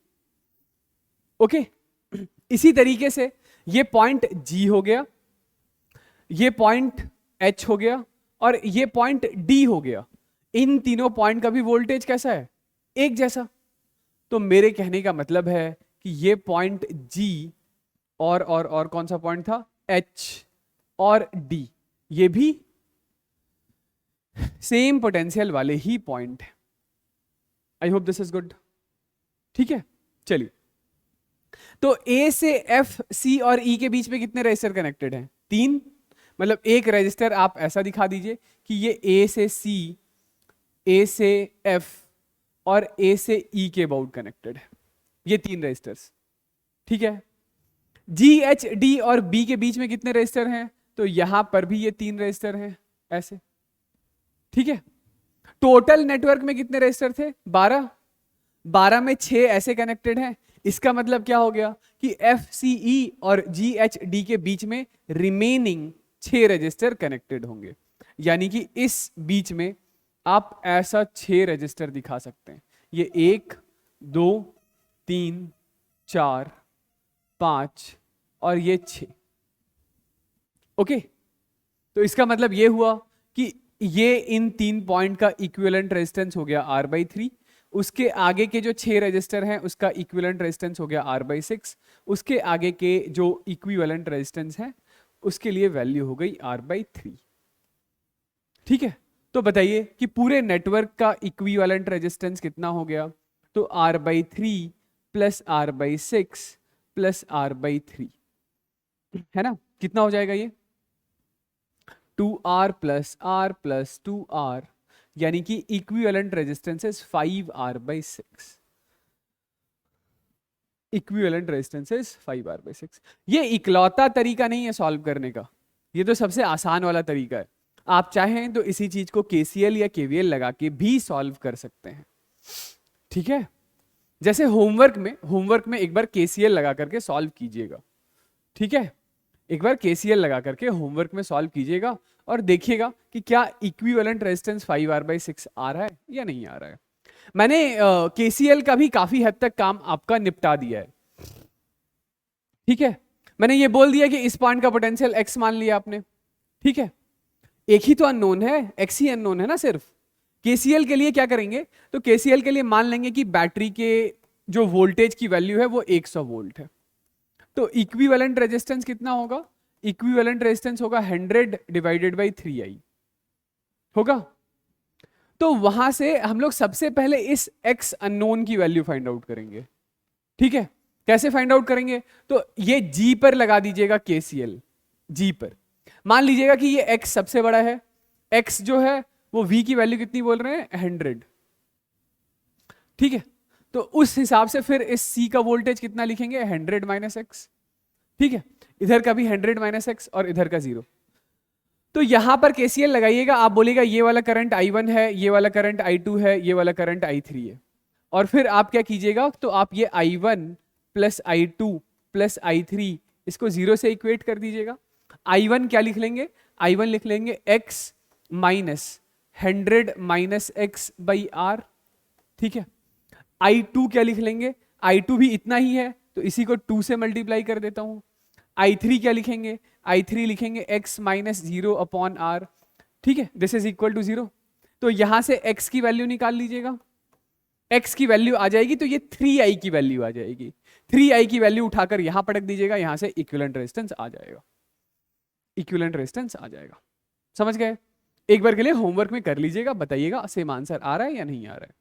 [SPEAKER 1] ओके। इसी तरीके से ये पॉइंट जी हो गया, ये पॉइंट एच हो गया और ये पॉइंट डी हो गया। इन तीनों पॉइंट का भी वोल्टेज कैसा है? एक जैसा। तो मेरे कहने का मतलब है कि ये पॉइंट जी और कौन सा पॉइंट था? एच और डी, ये भी सेम पोटेंशियल वाले ही पॉइंट है। आई होप दिस इज गुड, ठीक है। चलिए, तो ए से एफ, सी और ई के बीच में कितने रेजिस्टर कनेक्टेड हैं? 3। मतलब एक रेजिस्टर आप ऐसा दिखा दीजिए कि ये ए से सी, ए से एफ और ए से ई के अबाउट कनेक्टेड है, ये 3 रेजिस्टर्स, ठीक है। जी, एच, डी और बी के बीच में कितने रेजिस्टर हैं? तो यहां पर भी ये 3 रेजिस्टर हैं, ऐसे, ठीक है। टोटल नेटवर्क में कितने रेजिस्टर थे? 12। 12 में 6 ऐसे कनेक्टेड हैं। इसका मतलब क्या हो गया कि एफ, सी, ई और जी, एच, डी के बीच में रिमेनिंग 6 रजिस्टर कनेक्टेड होंगे। यानी कि इस बीच में आप ऐसा 6 रजिस्टर दिखा सकते हैं। ये 1, 2, 3, 4, 5 और ये 6, ओके। तो इसका मतलब ये हुआ कि ये इन 3 पॉइंट का इक्विवेलेंट रेजिस्टेंस हो गया R/3। उसके आगे के जो 6 रजिस्टर हैं उसका इक्विवेलेंट रेजिस्टेंस हो गया R/6। उसके आगे के जो इक्विवेलेंट रेजिस्टेंस है उसके लिए वैल्यू हो गई R/3, ठीक है। तो बताइए कि पूरे नेटवर्क का इक्विवेलेंट रेजिस्टेंस कितना हो गया? तो R/3 plus R/6 plus R/3 है ना, कितना हो जाएगा ये? 2R plus R plus 2R, यानी कि equivalent resistance is 5R/6। Equivalent resistance is 5R/6। ये इकलौता तरीका नहीं है सॉल्व करने का, ये तो सबसे आसान वाला तरीका है। आप चाहें तो इसी चीज को KCL या KVL लगा के भी सॉल्व कर सकते हैं, ठीक है। जैसे होमवर्क में एक बार KCL लगा करके सॉल्व कीजिएगा, ठीक है। एक बार KCL लगा करके होमवर्क में सॉल्व कीजिएगा और देखिएगा कि क्या इक्विवेलेंट रेजिस्टेंस 5R/6 आ रहा है या नहीं आ रहा है। मैंने KCL का भी काफी हद तक काम आपका निपटा दिया है, ठीक है। मैंने ये बोल दिया कि इस पॉइंट का पोटेंशियल x मान लिया आपने, ठीक है। एक ही तो अननोन है, x ही अननोन है ना सिर्फ। KCL के लिए क्या करेंगे? तो KCL के लिए मान लेंगे कि बैटरी के जो वोल्टेज की वैल्यू है वो 100 वोल्ट है। तो इक्विवेलेंट रेजिस्टेंस कितना होगा? इक्विवेलेंट रेजिस्टेंस होगा 100 डिवाइडेड बाई 3i होगा। तो वहां से हम लोग सबसे पहले इस x अननोन की वैल्यू फाइंड आउट करेंगे, ठीक है। कैसे फाइंड आउट करेंगे? तो ये G पर लगा दीजिएगा KCL, G पर मान लीजिएगा कि ये x सबसे बड़ा है, x जो है वो v की वैल्यू कितनी बोल रहे हैं? 100, ठीक है। तो उस हिसाब से फिर इस C का वोल्टेज कितना लिखेंगे? 100 माइनस x, ठीक है। इधर का भी 100 माइनस x और इधर का 0। तो यहां पर KCL लगाइएगा, आप बोलेगा ये वाला करंट I1 है, ये वाला करंट I2 है, ये वाला करंट I3 है। और फिर आप क्या कीजिएगा? तो आप ये I1 plus I2 plus I3 इसको 0 से इक्वेट कर दीजिएगा। I1 क्या लिख लेंगे? I1 लिख लेंगे x minus 100 minus x by R, ठीक है। I2 क्या लिख लेंगे? I2 भी इतना ही है तो इसी को 2 से मल्टीप्लाई कर देता हूं। I3 क्या लिखेंगे? I3 लिखेंगे x माइनस 0 अपॉन R, ठीक है। This is equal to 0। तो यहां से x की वैल्यू निकाल लीजिएगा, x की वैल्यू आ जाएगी तो ये 3i की वैल्यू आ जाएगी। 3i की वैल्यू उठाकर यहां पटक दीजिएगा, यहां से इक्विवेलेंट रेजिस्टेंस आ जाएगा, इक्विवेलेंट रेजिस्टेंस आ जाएगा। समझ गए? एक बार के लिए होमवर्क में कर लीजिएगा, बताइएगा सेम आंसर आ रहा है या नहीं आ रहा है,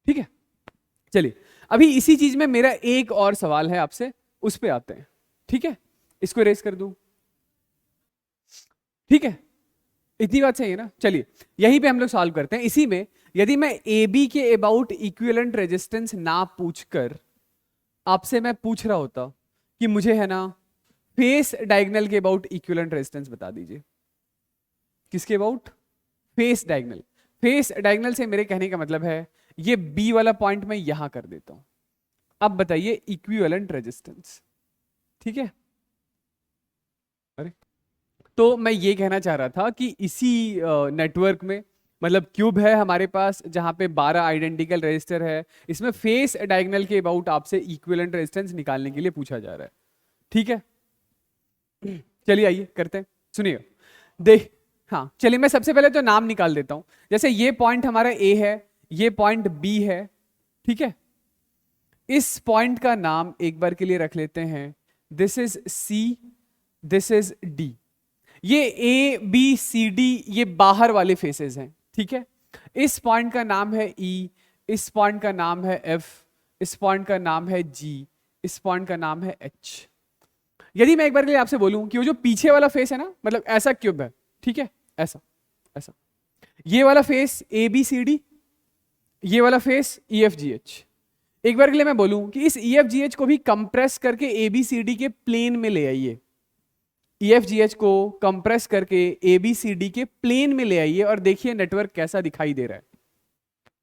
[SPEAKER 1] ठीक है। चलिए, अभी इसी चीज में मेरा एक और सवाल है आपसे, उस पे आते हैं, ठीक है। इसको रेस कर दूं। ठीक है, इतनी बात सही है ना। चलिए यहीं पे हम लोग सॉल्व करते हैं। इसी में यदि मैं ए बी के अबाउट इक्विवेलेंट रेजिस्टेंस ना पूछकर आपसे मैं पूछ रहा होता कि मुझे है ना फेस डायगोनल के अबाउट इक्विवेलेंट रेजिस्टेंस बता दीजिए। किसके about? Face diagonal. Face diagonal से मेरे कहने का मतलब है ये बी वाला पॉइंट मैं यहां कर देता हूं। अब बताइए इक्विवेलेंट रेजिस्टेंस, ठीक है। अरे तो मैं ये कहना चाह रहा था कि इसी नेटवर्क में मतलब क्यूब है हमारे पास जहां पे 12 आइडेंटिकल रेजिस्टर है, इसमें फेस डायगोनल के अबाउट आपसे इक्विवेलेंट रेजिस्टेंस निकालने के लिए पूछा जा रहा है, ठीक है। चलिए आइए करते हैं, सुनिए देख। हाँ चलिए मैं सबसे पहले तो नाम निकाल देता हूं। जैसे ये पॉइंट हमारा ए है, ये पॉइंट बी है, ठीक है। इस पॉइंट का नाम एक बार के लिए रख लेते हैं, this is C, this is D. ये ए बी सी डी ये बाहर वाले फेसेस हैं, ठीक है। इस पॉइंट का नाम है ई, इस पॉइंट का नाम है एफ, इस पॉइंट का नाम है जी, इस पॉइंट का नाम है एच। यदि मैं एक बार के लिए आपसे बोलूं कि वो जो पीछे वाला फेस है ना, मतलब ऐसा क्यूब है, ठीक है, ऐसा ऐसा, ये वाला face A B C D, ये वाला face E F G H. एक बार के लिए मैं बोलूं कि इस ई एफ जी एच को भी कंप्रेस करके ए बी सी डी के प्लेन में ले आइए, ई एफ जी एच को कंप्रेस करके ए बी सी डी के प्लेन में ले आइए और देखिए नेटवर्क कैसा दिखाई दे रहा है।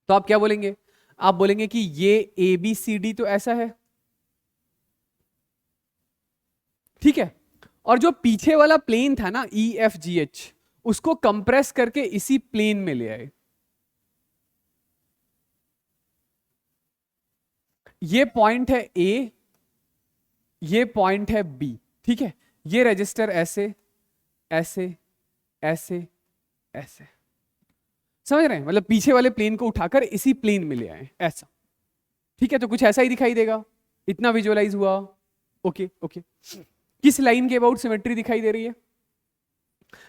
[SPEAKER 1] तो आप क्या बोलेंगे? आप बोलेंगे कि ये ए बी सी डी तो ऐसा है, ठीक है। और जो पीछे वाला प्लेन था ना ई एफ जी एच, उसको कंप्रेस करके इसी प्लेन में ले आए। ये पॉइंट है ए, ये पॉइंट है बी, ठीक है। ये रजिस्टर ऐसे ऐसे ऐसे ऐसे, समझ रहे हैं? मतलब पीछे वाले प्लेन को उठाकर इसी प्लेन में ले आए, ऐसा, ठीक है। तो कुछ ऐसा ही दिखाई देगा, इतना विजुअलाइज हुआ। Okay okay. किस लाइन के अबाउट सिमेट्री दिखाई दे रही है?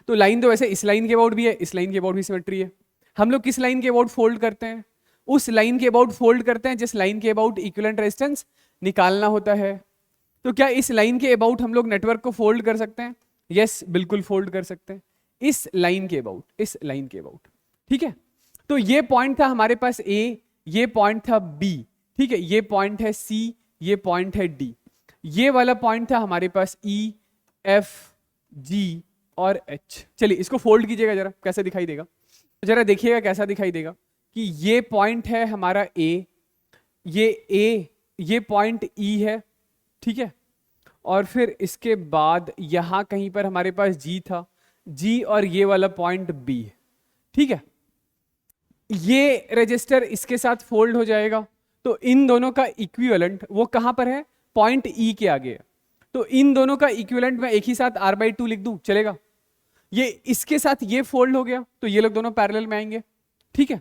[SPEAKER 1] तो लाइन तो वैसे इस लाइन के अबाउट भी है, इस लाइन के अबाउट भी सिमेट्री है। हम लोग किस लाइन के अबाउट फोल्ड करते हैं? उस लाइन के अबाउट फोल्ड करते हैं जिस लाइन के अबाउट इक्विवेलेंट रेजिस्टेंस निकालना होता है। तो क्या इस लाइन के अबाउट हम लोग नेटवर्क को फोल्ड कर सकते हैं? यस, बिल्कुल फोल्ड कर सकते हैं, इस लाइन के अबाउट, इस लाइन के अबाउट, ठीक है। तो ये पॉइंट था हमारे पास ए, ये पॉइंट था बी, ठीक है, ये पॉइंट है सी, ये पॉइंट है डी, ये वाला पॉइंट था हमारे पास ई एफ जी और एच। चलिए इसको फोल्ड कीजिएगा जरा, कैसा दिखाई देगा जरा देखिएगा, कैसा दिखाई देगा कि ये पॉइंट है हमारा ए, ये पॉइंट ई है, ठीक है। और फिर इसके बाद यहां कहीं पर हमारे पास जी था, जी, और ये वाला पॉइंट बी है, ठीक है। ये रजिस्टर इसके साथ फोल्ड हो जाएगा, तो इन दोनों का इक्विवेलेंट वो कहां पर है? पॉइंट ई के आगे है। तो इन दोनों का इक्विवेलेंट मैं एक ही साथ r/2 लिख दूं, चलेगा? ये इसके साथ ये फोल्ड हो गया तो ये लोग दोनों पैरेलल में आएंगे, ठीक है।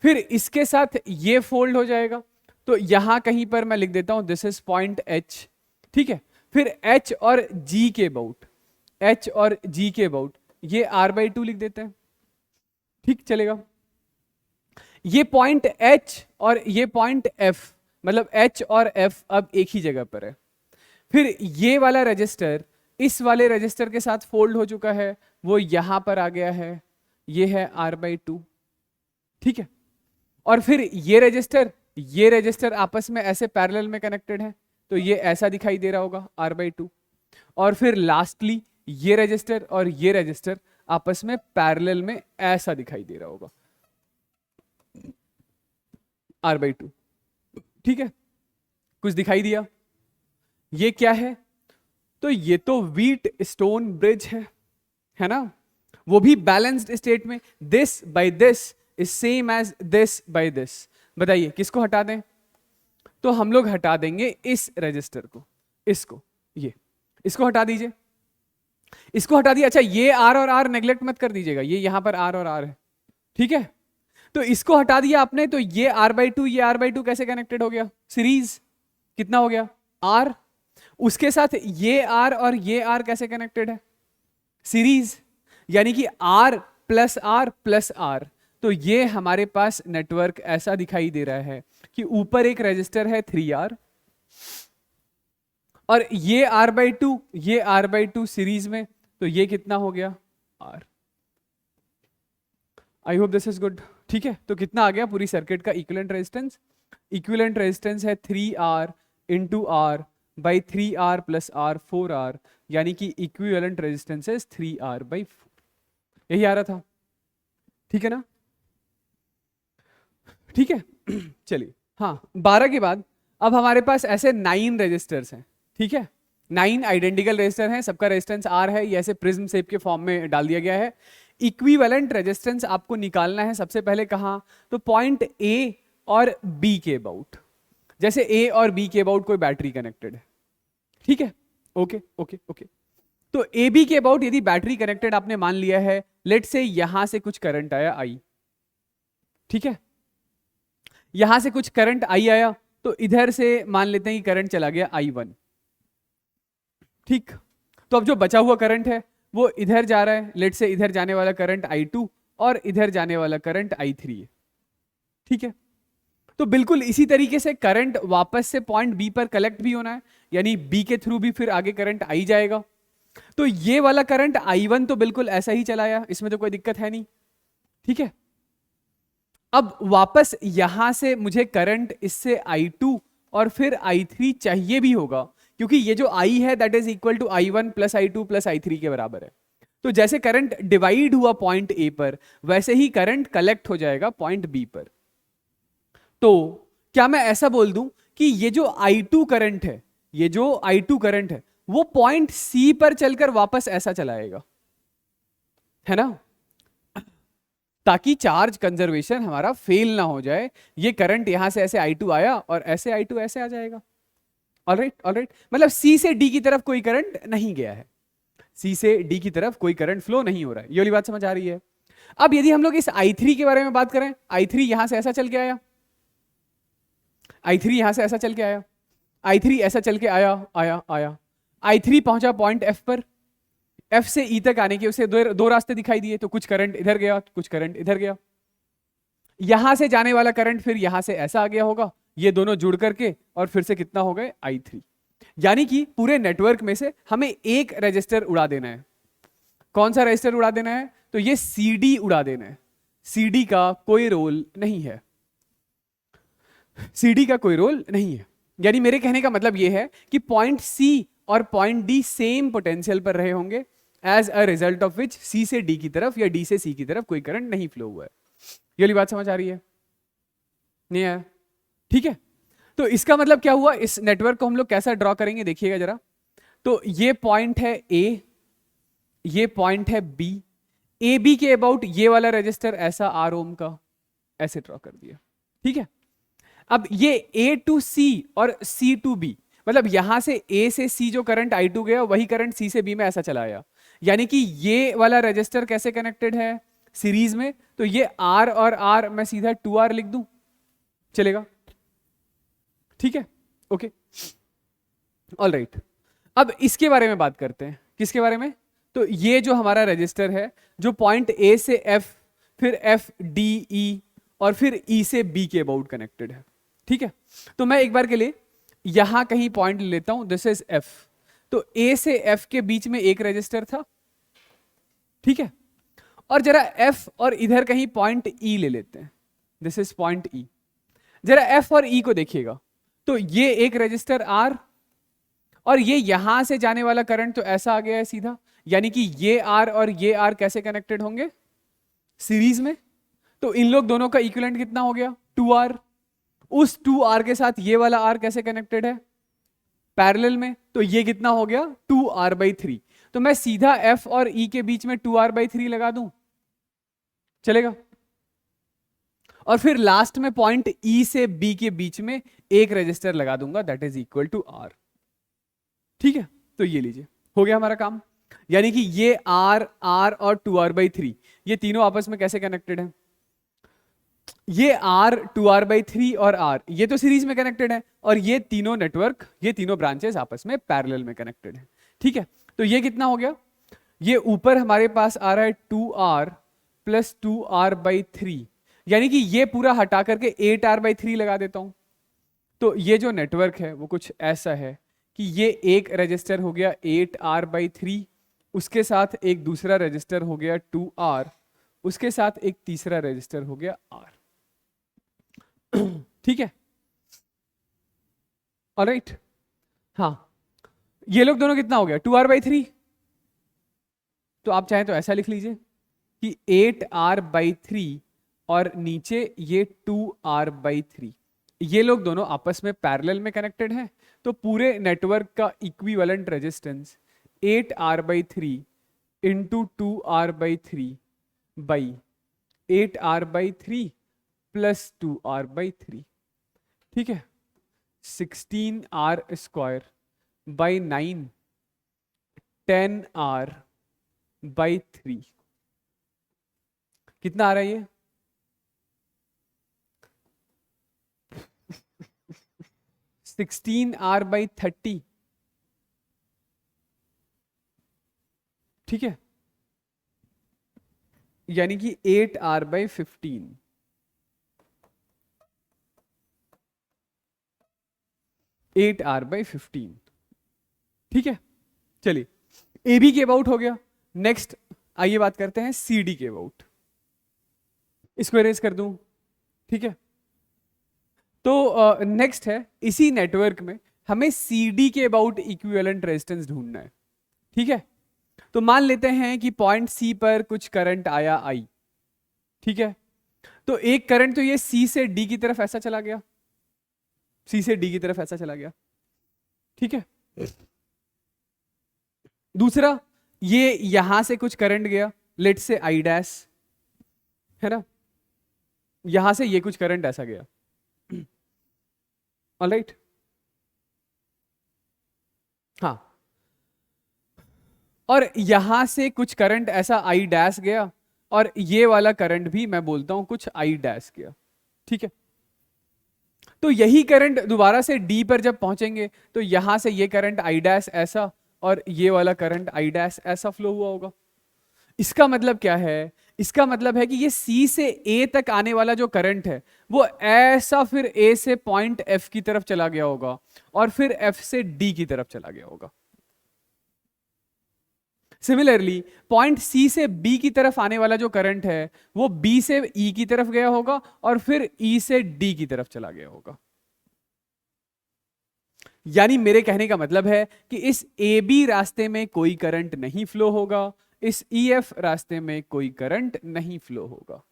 [SPEAKER 1] फिर इसके साथ ये फोल्ड हो जाएगा तो यहां कहीं पर मैं लिख देता हूं दिस इज पॉइंट एच, ठीक है। फिर एच और जी के अबाउट, एच और जी के अबाउट ये r/2 लिख देते हैं, ठीक चलेगा। ये पॉइंट एच और ये पॉइंट एफ, मतलब एच और एफ अब एक ही जगह पर है। फिर ये वाला रजिस्टर इस वाले रजिस्टर के साथ फोल्ड हो चुका है, वो यहां पर आ गया है, ये है r/2, ठीक है। और फिर ये रजिस्टर आपस में ऐसे पैरेलल में कनेक्टेड है, तो ये ऐसा दिखाई दे रहा होगा r/2। और फिर लास्टली ये रजिस्टर और ये रजिस्टर आपस में पैरेलल में ऐसा दिखाई दे रहा होगा r/2, ठीक है। कुछ दिखाई दिया? ये क्या है? तो ये तो व्हीट स्टोन ब्रिज है ना, वो भी बैलेंस्ड स्टेट में, this by this is same as this by this. बताइए किसको हटा दें? तो हम लोग हटा देंगे इस रजिस्टर को, इसको हटा दीजिए, इसको हटा दिया। अच्छा ये R और R नेग्लेक्ट मत कर दीजिएगा, ये यहां पर R और R है, ठीक है। तो इसको हटा दिया आपने, तो ये r/2 ये r/2 कैसे कनेक्टेड हो गया? सीरीज कितना हो गया? R। उसके साथ ये R और ये R कैसे कनेक्टेड है? सीरीज, यानी कि R plus R plus R। तो ये हमारे पास नेटवर्क ऐसा दिखाई दे रहा है कि ऊपर एक रजिस्टर है 3R और ये r/2 सीरीज में, तो ये कितना हो गया? R. I hope this is good. ठीक है, तो कितना आ गया पूरी सर्किट का इक्विवेलेंट रेजिस्टेंस? इक्विवेलेंट रेजिस्टेंस है 3R into R by 3R plus R 4R, यानी कि इक्विवेलेंट रेजिस्टेंस है 3R बाई 4। यही आ रहा था, ठीक है ना? ठीक है चलिए, हाँ 12 के बाद अब हमारे पास ऐसे 9 रेजिस्टर्स हैं, ठीक है? 9 आइडेंटिकल रेजिस्टर हैं, सबका रेजिस्टेंस आर है, ये ऐसे प्रिज्म शेप के फॉर्म में डाल दिया गया है। इक्विवेलेंट रेजिस्टेंस आपको निकालना है सबसे पहले कहाँ? तो पॉइंट ए और बी के अबाउट। जैसे ए और बी के अबाउट कोई बैटरी कनेक्टेड है, ठीक है? Okay okay okay. तो ए बी के अबाउट यदि बैटरी कनेक्टेड आपने मान लिया है, लेट से यहां से कुछ करंट आया आई, ठीक है? यहां से कुछ करंट आई आया, तो इधर से मान लेते हैं कि करंट चला गया I1, ठीक? तो अब जो बचा हुआ करंट है वो इधर जा रहा है, लेट से इधर जाने वाला करंट I2 और इधर जाने वाला करंट I3 है, ठीक है? तो बिल्कुल इसी तरीके से करंट वापस से पॉइंट बी पर कलेक्ट भी होना है, यानी बी के थ्रू भी फिर आगे करंट आई जाएगा। तो ये वाला करंट I1 तो बिल्कुल ऐसा ही चलाया, इसमें तो कोई दिक्कत है नहीं, ठीक है? अब वापस यहां से मुझे करंट इससे I2 और फिर I3 चाहिए भी होगा, क्योंकि ये जो I है that is equal to I1 plus I2 plus I3 के बराबर है। तो जैसे करंट डिवाइड हुआ पॉइंट ए पर, वैसे ही करंट कलेक्ट हो जाएगा पॉइंट बी पर। तो क्या मैं ऐसा बोल दूं कि ये जो I2 करंट है, ये जो I2 करंट है वो पॉइंट सी पर चलकर वापस ऐसा चलाएगा, है ना? ताकि चार्ज कंजर्वेशन हमारा फेल ना हो जाए। ये करंट यहां से ऐसे I2 आया और ऐसे I2 ऐसे आ जाएगा। ऑलराइट ऑलराइट, मतलब सी से डी की तरफ कोई करंट नहीं गया है, सी से डी की तरफ कोई करंट फ्लो नहीं हो रहा है। ये वाली बात समझ आ रही है? अब यदि हम लोग इस I3 के बारे में बात करें, I3 यहां से ऐसा चल के आया, I3 यहां से ऐसा चल के आया, I3 ऐसा चल के आया आया आया, I3 पहुंचा पॉइंट F पर, F से E तक आने के उसे दो रास्ते दिखाई दिए, तो कुछ करंट इधर गया, कुछ करंट इधर गया। यहां से जाने वाला करंट फिर यहां से ऐसा आ गया होगा, ये दोनों जुड़ करके और फिर से कितना हो गए I3। यानी कि पूरे नेटवर्क में से हमें एक रजिस्टर उड़ा देना है। कौन सा रजिस्टर उड़ा देना है? तो ये CD उड़ा देना है। CD का कोई रोल नहीं है, CD का कोई रोल नहीं है। यानी मेरे कहने का मतलब ये है कि पॉइंट C और पॉइंट D सेम पोटेंशियल पर रहे होंगे, as a result of which C से D की तरफ या D से C की तरफ कोई करंट नहीं फ्लो हुआ है। ये वाली बात समझ आ रही है? नहीं है? ठीक है, तो इसका मतलब क्या हुआ? इस नेटवर्क को हम लोग कैसा ड्रॉ करेंगे देखिएगा जरा। तो ये पॉइंट है A, ये पॉइंट है B, ए बी के अबाउट ये वाला रजिस्टर ऐसा R ओम का ऐसे ड्रॉ कर दिया, ठीक है? अब ये A टू C और C टू B, मतलब यहां से A से C जो करंट I2 गया वही करंट C से B में ऐसा चला आया, यानी कि ये वाला रजिस्टर कैसे कनेक्टेड है? सीरीज में। तो ये R और R मैं सीधा 2R लिख दूं, चलेगा? ठीक है, ओके ऑलराइट। अब इसके बारे में बात करते हैं। किसके बारे में? तो ये जो हमारा रजिस्टर है जो पॉइंट A से F, फिर F D E और फिर E से B के अबाउट कनेक्टेड है, ठीक है? तो मैं एक बार के लिए यहां कहीं पॉइंट ले लेता हूं, दिस इज F। तो A से F के बीच में एक रजिस्टर था, ठीक है? और जरा F और इधर कहीं पॉइंट E ले लेते हैं, दिस इज पॉइंट E। जरा F और E को देखिएगा, तो ये एक रजिस्टर R और ये यहां से जाने वाला करंट तो ऐसा आ गया है सीधा, यानी कि ये R और ये R कैसे कनेक्टेड होंगे? सीरीज में। तो इन लोग दोनों का इक्विवेलेंट कितना हो गया? 2R। उस 2R के साथ ये वाला R कैसे कनेक्टेड है? पैरेलल में। तो ये कितना हो गया? 2R/3। तो मैं सीधा F और E के बीच में 2R/3 लगा दूं, चलेगा? और फिर लास्ट में पॉइंट E से B के बीच में एक रजिस्टर लगा दूंगा, that is equal to R, ठीक है? तो ये लीजिए, हो गया हमारा काम। यानी कि ये R, R और 2R/3 ये तीनों आपस में कैसे कनेक्टेड है? ये R, 2R/3 और R ये तो सीरीज में कनेक्टेड है, और ये तीनों नेटवर्क, ये तीनों ब्रांचेस आपस में पैरेलल में कनेक्टेड है, ठीक है? तो ये कितना हो गया? ये ऊपर हमारे पास आ रहा है 2R प्लस 2R/3, यानी कि ये पूरा हटा करके 8R/3 लगा देता हूं। तो ये जो नेटवर्क है वो कुछ ऐसा है कि ये एक रजिस्टर हो गया 8R/3, उसके साथ एक दूसरा रजिस्टर हो गया 2R, उसके साथ एक तीसरा रजिस्टर हो गया R। ठीक है, ऑलराइट। हाँ, ये लोग दोनों कितना हो गया 2R/3। तो आप चाहें तो ऐसा लिख लीजिए कि 8R/3 और नीचे ये 2R/3, ये लोग दोनों आपस में पैरेलल में कनेक्टेड हैं। तो पूरे नेटवर्क का equivalent resistance 8R/3 into 2R/3 by 8R/3 plus 2R/3। ठीक है, 16R² बाई 9, 10R/3। कितना आ रहा है ये? (16R/30). ठीक है, यानी कि 8R/15। 8R/15। ठीक है, चलिए ए बी के अबाउट हो गया। नेक्स्ट आइए बात करते हैं सी डी के अबाउट। इसको इरेज कर दूं, ठीक है। तो नेक्स्ट है, इसी नेटवर्क में हमें सी डी के अबाउट इक्विवेलेंट रेजिस्टेंस ढूंढना है। ठीक है, तो मान लेते हैं कि पॉइंट सी पर कुछ करंट आया आई। ठीक है, तो एक करंट तो ये सी से डी की तरफ ऐसा चला गया, सी से डी की तरफ ऐसा चला गया। ठीक है, दूसरा ये यहां से कुछ करंट गया, लेट से आई डैश, है ना, यहां से ये कुछ करंट ऐसा गया। ऑलराइट, हाँ, और यहां से कुछ करंट ऐसा आई डैश गया, और ये वाला करंट भी मैं बोलता हूं कुछ आई डैश गया। ठीक है, तो यही करंट दोबारा से डी पर जब पहुंचेंगे तो यहां से ये करंट आई डैश ऐसा, और ये वाला करंट आई डैश ऐसा फ्लो हुआ होगा। इसका मतलब क्या है? इसका मतलब है कि ये सी से ए तक आने वाला जो करंट है वो ऐसा फिर ए से पॉइंट एफ की तरफ चला गया होगा, और फिर एफ से डी की तरफ चला गया होगा। सिमिलरली पॉइंट सी से बी की तरफ आने वाला जो करंट है वो बी से ई की तरफ गया होगा, और फिर ई से डी की तरफ चला गया होगा। यानी मेरे कहने का मतलब है कि इस ए बी रास्ते में कोई करंट नहीं फ्लो होगा, इस ई एफ रास्ते में कोई करंट नहीं फ्लो होगा।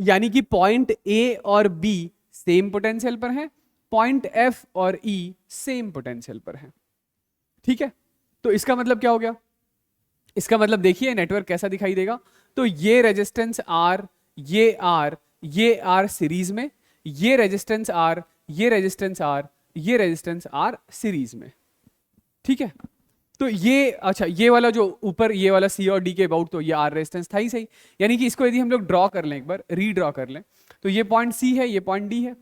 [SPEAKER 1] यानी कि पॉइंट ए और बी सेम पोटेंशियल पर हैं, पॉइंट एफ और ई सेम पोटेंशियल पर हैं। ठीक है, तो इसका मतलब क्या हो गया? इसका मतलब देखिए नेटवर्क कैसा दिखाई देगा। तो ये रेजिस्टेंस आर, ये आर, ये आर सीरीज में, ये रेजिस्टेंस आर, ये रेजिस्टेंस आर, ये रेजिस्टेंस आर सीरीज में। ठीक है, तो ये अच्छा, ये वाला जो ऊपर ये वाला सी और डी के अबाउट, तो ये आर रेजिस्टेंस था ही सही। यानी कि इसको यदि हम लोग ड्रॉ कर लें, एक बार रीड्रॉ कर लें, तो ये पॉइंट सी है, ये पॉइंट डी है।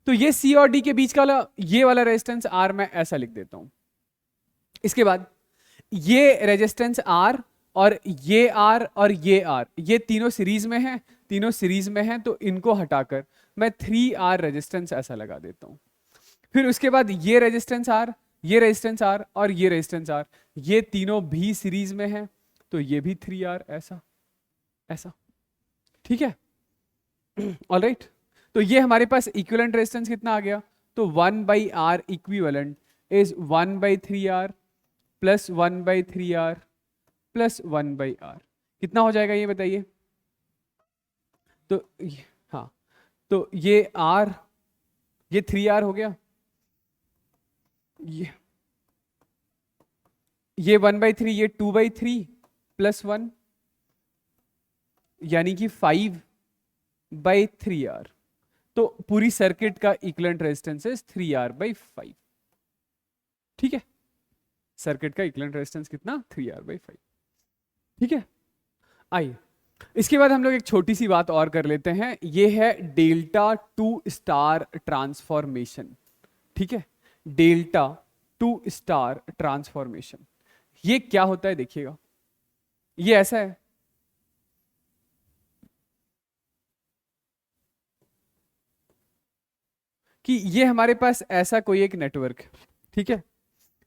[SPEAKER 1] तो ये सी और डी के बीच का वाला ये वाला रेजिस्टेंस आर मैं ऐसा लिख देता हूं। इसके बाद ये रेजिस्टेंस आर और ये आर और ये आर, ये तीनों सीरीज में हैं, तीनों सीरीज में हैं, तो इनको हटाकर मैं 3R रेजिस्टेंस ऐसा लगा देता हूं। फिर उसके बाद ये रेजिस्टेंस आर, ये रेजिस्टेंस आर और ये रेजिस्टेंस आर, ये तीनों भी सीरीज में हैं, तो ये भी 3R ऐसा ऐसा। ठीक है, ऑलराइट। तो ये हमारे पास इक्विवेलेंट रेजिस्टेंस कितना आ गया? तो 1/R equivalent is 1/3R plus 1/3R plus 1/R। कितना हो जाएगा ये बताइए? तो हाँ, तो ये R, ये 3R हो गया, ये 1/3, ये 2/3 प्लस 1, यानी कि 5/3R। तो पूरी सर्किट का इक्विवेलेंट रेजिस्टेंस है 3R/5। ठीक है, सर्किट का इक्विवेलेंट रेजिस्टेंस कितना? 3R/5। ठीक है, आइए इसके बाद हम लोग एक छोटी सी बात और कर लेते हैं, ये है डेल्टा टू स्टार ट्रांसफॉर्मेशन। ठीक है, डेल्टा टू स्टार ट्रांसफॉर्मेशन, ये क्या होता है देखिएगा। ये ऐसा है कि ये हमारे पास ऐसा कोई एक नेटवर्क है, ठीक है,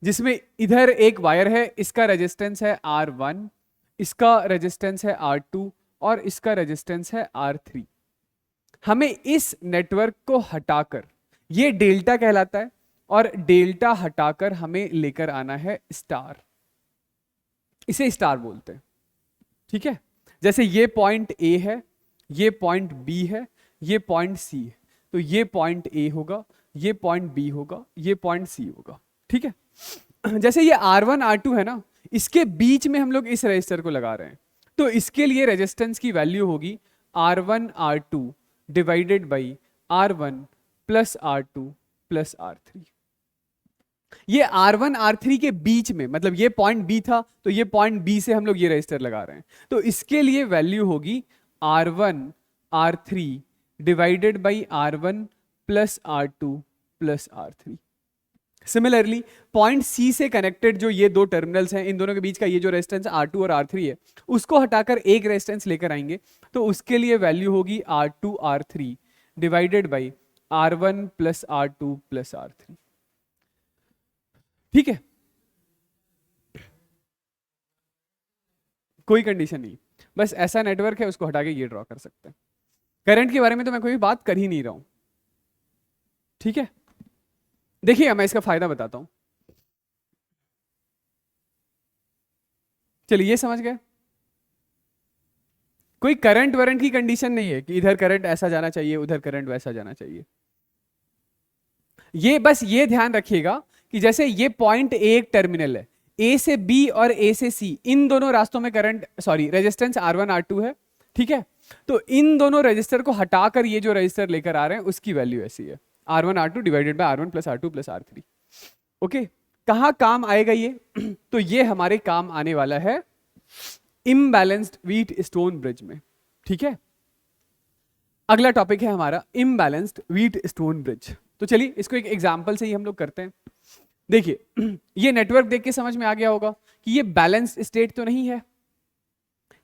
[SPEAKER 1] जिसमें इधर एक वायर है, इसका रेजिस्टेंस है R1, इसका रेजिस्टेंस है R2 और इसका रेजिस्टेंस है R3। हमें इस नेटवर्क को हटाकर, ये डेल्टा कहलाता है, और डेल्टा हटाकर हमें लेकर आना है स्टार, इसे स्टार बोलते हैं। ठीक है, जैसे ये पॉइंट ए है, ये पॉइंट बी है, ये पॉइंट सी है, तो ये पॉइंट ए होगा, ये पॉइंट बी होगा, ये पॉइंट सी होगा। ठीक है, जैसे ये R1 R2 है ना, इसके बीच में हम लोग इस रेजिस्टर को लगा रहे हैं, तो इसके लिए रेजिस्टेंस की वैल्यू होगी R1 R2 divided by R1 plus R2 plus R3। ये R1 R3 के बीच में, मतलब ये पॉइंट बी था, तो ये पॉइंट बी से हम लोग ये रजिस्टर लगा रहे हैं, तो इसके लिए वैल्यू होगी R1 R3 divided by R1 plus R2 plus R3। Similarly point C से कनेक्टेड जो ये दो टर्मिनल्स हैं, इन दोनों के बीच का ये जो रेजिस्टेंस R2 और R3 है, उसको हटाकर एक रेजिस्टेंस लेकर आएंगे, तो उसके लिए वैल्यू होगी R2 R3 divided by R1 plus R2 plus R3। ठीक है, कोई कंडीशन नहीं, बस ऐसा नेटवर्क है, उसको हटा के ये ड्रॉ कर सकते हैं। करंट के बारे में तो मैं कोई बात कर ही नहीं रहा हूं। ठीक है, देखिए मैं इसका फायदा बताता हूं। चलिए, ये समझ गए, कोई करंट वारंट की कंडीशन नहीं है कि इधर करंट ऐसा जाना चाहिए, उधर करंट वैसा जाना चाहिए। ये बस ये ध्यान रखिएगा कि जैसे ये पॉइंट ए एक टर्मिनल है, ए से बी और ए से सी, इन दोनों रास्तों में current, sorry, resistance R1 R2 है। ठीक है, तो इन दोनों रेजिस्टर को हटाकर ये जो रेजिस्टर लेकर आ रहे हैं, उसकी वैल्यू ऐसी है R1 R2 divided by R1 plus R2 plus R3। Okay, कहां काम आएगा ये? तो ये हमारे काम आने वाला है इम्बैलेंस्ड व्हीट स्टोन ब्रिज में। ठीक है, अगला टॉपिक है हमारा इम्बैलेंस्ड व्हीट स्टोन ब्रिज। तो चलिए इसको एक एग्जांपल से ही हम लोग करते हैं। देखिए, ये नेटवर्क देख के समझ में आ गया होगा कि ये बैलेंस्ड स्टेट तो नहीं है,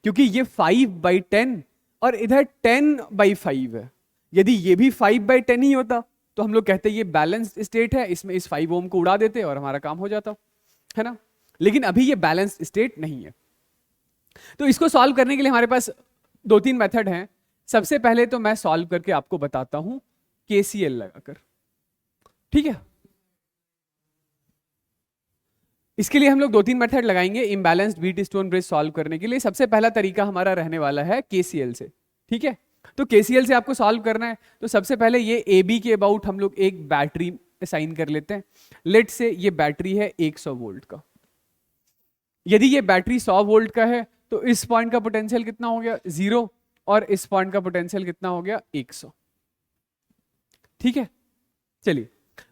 [SPEAKER 1] क्योंकि ये 5/10 और इधर 10/5 है। यदि ये भी 5/10 ही होता तो हम लोग कहते ये बैलेंस्ड स्टेट है, इसमें इस 5 ओम को उड़ा देते और हमारा काम हो जाता, है ना। लेकिन अभी ये बैलेंस्ड स्टेट नहीं है। तो इसको सॉल्व करने के लिए हमारे पास 2-3 मेथड हैं। सबसे पहले तो मैं सॉल्व करके आपको बताता हूं KCL लगाकर। ठीक है, इसके लिए हम लोग 2-3 मेथड लगाएंगे imbalanced wheat stone bridge solve करने के लिए। सबसे पहला तरीका हमारा रहने वाला है KCL से। ठीक है, तो KCL से आपको सॉल्व करना है, तो सबसे पहले ये AB के अबाउट हम लोग एक बैटरी असाइन कर लेते हैं। लेट से ये बैटरी है 100 वोल्ट का। यदि ये बैटरी 100 वोल्ट का है तो इस पॉइंट का पोटेंशियल कितना हो गया 0, और इस पॉइंट का पोटेंशियल कितना हो गया 100। ठीक है, चलिए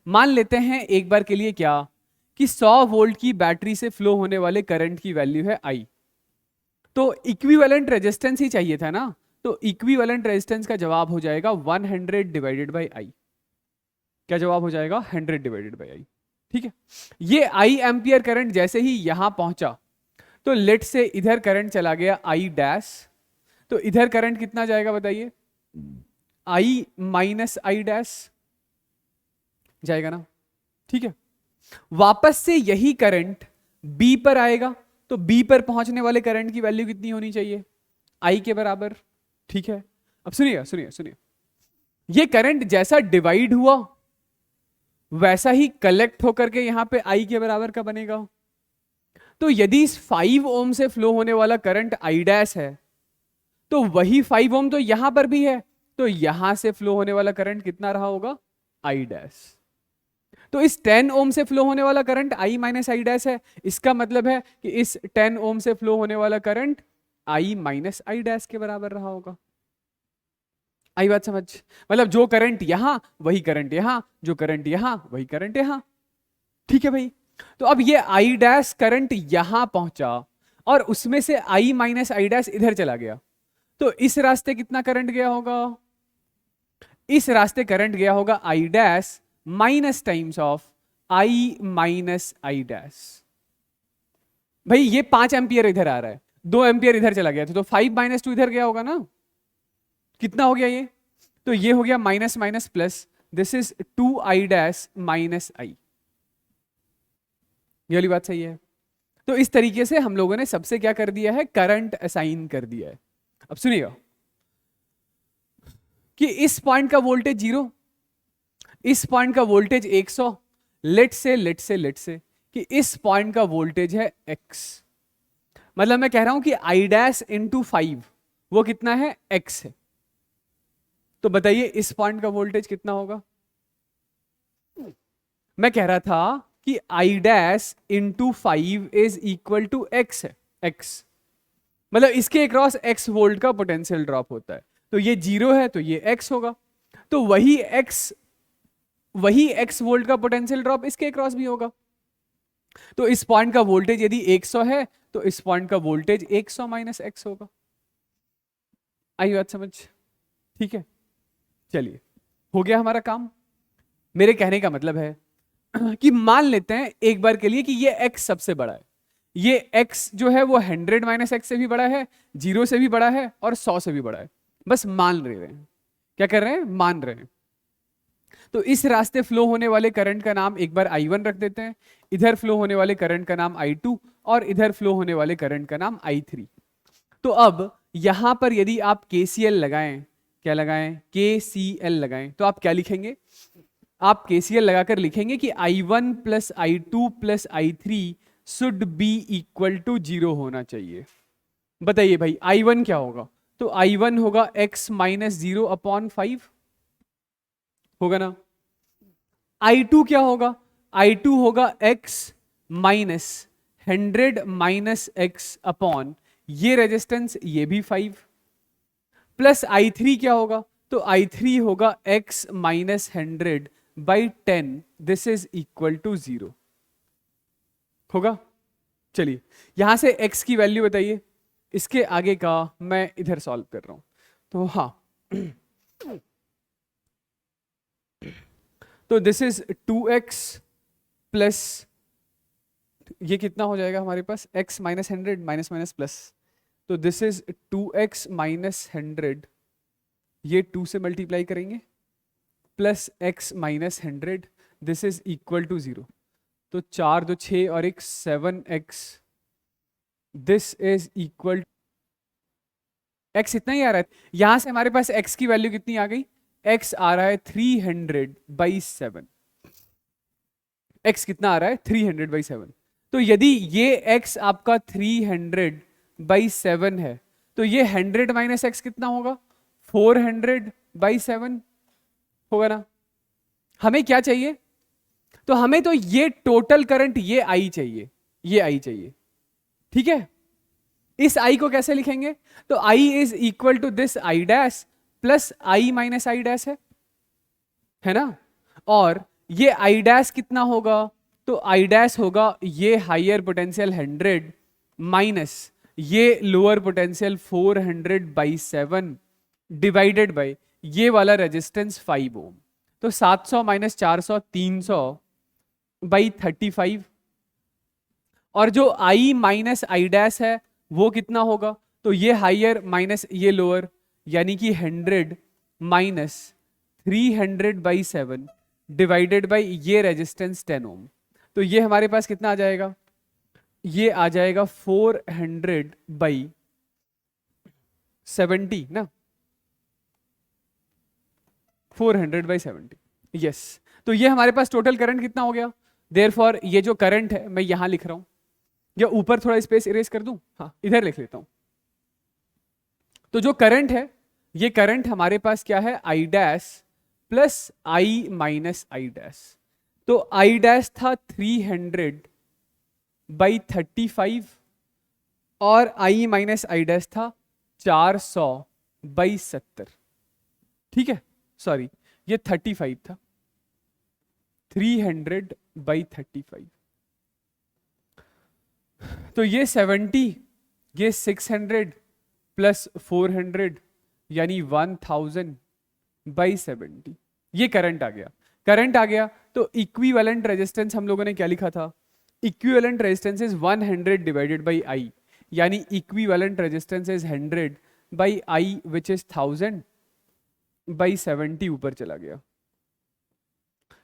[SPEAKER 1] मान लेते हैं एक बार के लिए क्या कि 100 वोल्ट की बैटरी से फ्लो होने वाले करंट की वैल्यू है I। तो इक्विवेलेंट रेजिस्टेंस ही चाहिए था ना, तो इक्विवेलेंट रेजिस्टेंस का जवाब हो जाएगा 100 डिवाइडेड बाई I। क्या जवाब हो जाएगा? 100 डिवाइडेड बाई I। ठीक है, ये I एम्पियर करंट जैसे ही यहां पहुंचा तो लेट से इधर करंट चला गया I डैश, तो इधर करंट कितना जाएगा बताइए? I माइनस I डैश जाएगा ना। ठीक है, वापस से यही करंट B पर आएगा, तो B पर पहुंचने वाले करंट की वैल्यू कितनी होनी चाहिए? I के बराबर। ठीक है, अब सुनिए सुनिए सुनिए, ये करंट जैसा डिवाइड हुआ वैसा ही कलेक्ट होकर के यहां पे I के बराबर का बनेगा। तो यदि इस 5 ओम से फ्लो होने वाला करंट I डैश है, तो वही 5 ओम तो यहां पर भी है, तो यहां से फ्लो होने वाला करंट कितना रहा होगा? I dash. तो इस 10 ओम से फ्लो होने वाला current I minus I dash है, इसका मतलब है कि इस 10 ओम से फ्लो होने वाला current I minus I dash के बराबर रहा होगा। आई बात समझ? मतलब जो करंट यहां वही करंट यहां, जो करंट यहां वही करंट यहां। ठीक है भाई, तो अब ये I डैश करंट यहां पहुंचा और उसमें से I माइनस I डैश इधर चला गया, तो इस रास्ते कितना करंट गया होगा? इस रास्ते करंट गया होगा I dash minus times of I minus I dash. भाई ये 5 एम्पियर इधर आ रहा है, 2 एम्पियर इधर चला गया था, तो 5 माइनस 2 इधर गया होगा ना। कितना हो गया ये? तो ये हो गया minus minus plus, this is 2I dash minus I। ये वाली बात सही है। तो इस तरीके से हम लोगों ने सबसे क्या कर दिया है, करंट असाइन कर दिया है। अब सुनिएगा कि इस पॉइंट का वोल्टेज 0, इस पॉइंट का वोल्टेज 100, लेट से कि इस पॉइंट का वोल्टेज है x। मतलब मैं कह रहा हूं कि I डैश इंटू 5 वो कितना है, x है। तो बताइए इस पॉइंट का वोल्टेज कितना होगा। मैं कह रहा था कि I dash into 5 is equal to x है, x मतलब इसके अक्रॉस x वोल्ट का पोटेंशियल ड्रॉप होता है। तो ये 0 है तो ये x होगा, तो वही x वोल्ट का पोटेंशियल ड्रॉप इसके अक्रॉस भी होगा। तो इस पॉइंट का वोल्टेज यदि 100 है तो इस पॉइंट का वोल्टेज 100 माइनस x होगा। आई बात समझ, ठीक है। चलिए हो गया हमारा काम। मेरे कहने का मतलब है कि मान लेते हैं एक बार के लिए कि ये x सबसे बड़ा है, ये x जो है वो 100 माइनस x से भी बड़ा है, 0 से भी बड़ा है और 100 से भी बड़ा है। बस मान रहे हैं, क्या कर रहे हैं, मान रहे हैं। तो इस रास्ते फ्लो होने वाले करंट का नाम एक बार I1 रख देते हैं, इधर फ्लो होने वाले करंट का नाम I2 और इधर फ्लो होने वाले करंट का नाम I3। तो अब यहां पर यदि आप KCL लगाएं, क्या लगाएं, KCL लगाएं, तो आप क्या लिखेंगे, आप KCL लगाकर लिखेंगे कि I1 plus I2 plus I3 should be equal to 0 होना चाहिए। बताइए भाई I1 क्या होगा, तो I1 होगा x माइनस 0 अपॉन 5 होगा ना। I2 क्या होगा, I2 होगा x minus 100 minus x upon ये रेजिस्टेंस ये भी 5 प्लस I3 क्या होगा, तो I3 होगा x minus 100 by 10 this is equal to 0 होगा। चलिए यहां से x की वैल्यू बताइए, इसके आगे का मैं इधर सॉल्व कर रहा हूं। तो हाँ तो दिस इज 2x प्लस ये कितना हो जाएगा हमारे पास, x minus 100 minus minus plus, तो दिस इज 2x माइनस 100, ये 2 से मल्टीप्लाई करेंगे plus x minus 100 this is equal to 0। तो 4 2 6 और एक 7x this is equal, x इतना ही आ रहा है। यहां से हमारे पास x की वैल्यू कितनी आ गई, x आ रहा है 300 बाई 7, x कितना आ रहा है 300 बाई 7। तो यदि ये x आपका 300 बाई 7 है तो ये 100 माइनस x कितना होगा, 400 बाई 7 होगा ना। हमें क्या चाहिए, तो हमें तो ये टोटल करंट ये I चाहिए, ये I चाहिए, ठीक है। इस I को कैसे लिखेंगे, तो I is equal to this I dash plus I minus I dash है ना। और ये I डैश कितना होगा, तो I डैश होगा ये हायर पोटेंशियल 100 माइनस ये lower potential 400 by 7 divided by ये वाला रेजिस्टेंस 5 ओम। तो 700 माइनस 400 300 बाई 35, और जो I माइनस I डैश है वो कितना होगा, तो ये हायर माइनस ये लोअर, यानी कि 100 माइनस 300 बाई 7 डिवाइडेड बाई ये रेजिस्टेंस 10 ओम। तो ये हमारे पास कितना आ जाएगा, ये आ जाएगा 400 बाई 70 ना, 400 बाई 70, यस। तो ये हमारे पास टोटल करंट कितना हो गया, देयरफॉर ये जो करंट है मैं यहां लिख रहा हूं, या ऊपर थोड़ा स्पेस इरेज कर दूं, हाँ इधर लिख लेता हूं। तो जो करंट है ये करंट हमारे पास क्या है, I dash plus I minus I dash. तो I डैश था 300 बाई 35 और I माइनस I डैश था 400 बाई 70, ठीक है। सॉरी ये 35 था, 300 बाई 35, तो ये 70, ये 600 प्लस 400 यानी 1000 बाई 70, ये करंट आ गया। करंट आ गया तो इक्विवेलेंट रेजिस्टेंस हम लोगों ने क्या लिखा था, equivalent resistance is 100 divided by I, यानी equivalent resistance is 100 by I which is 1000 by 70 ऊपर चला गया।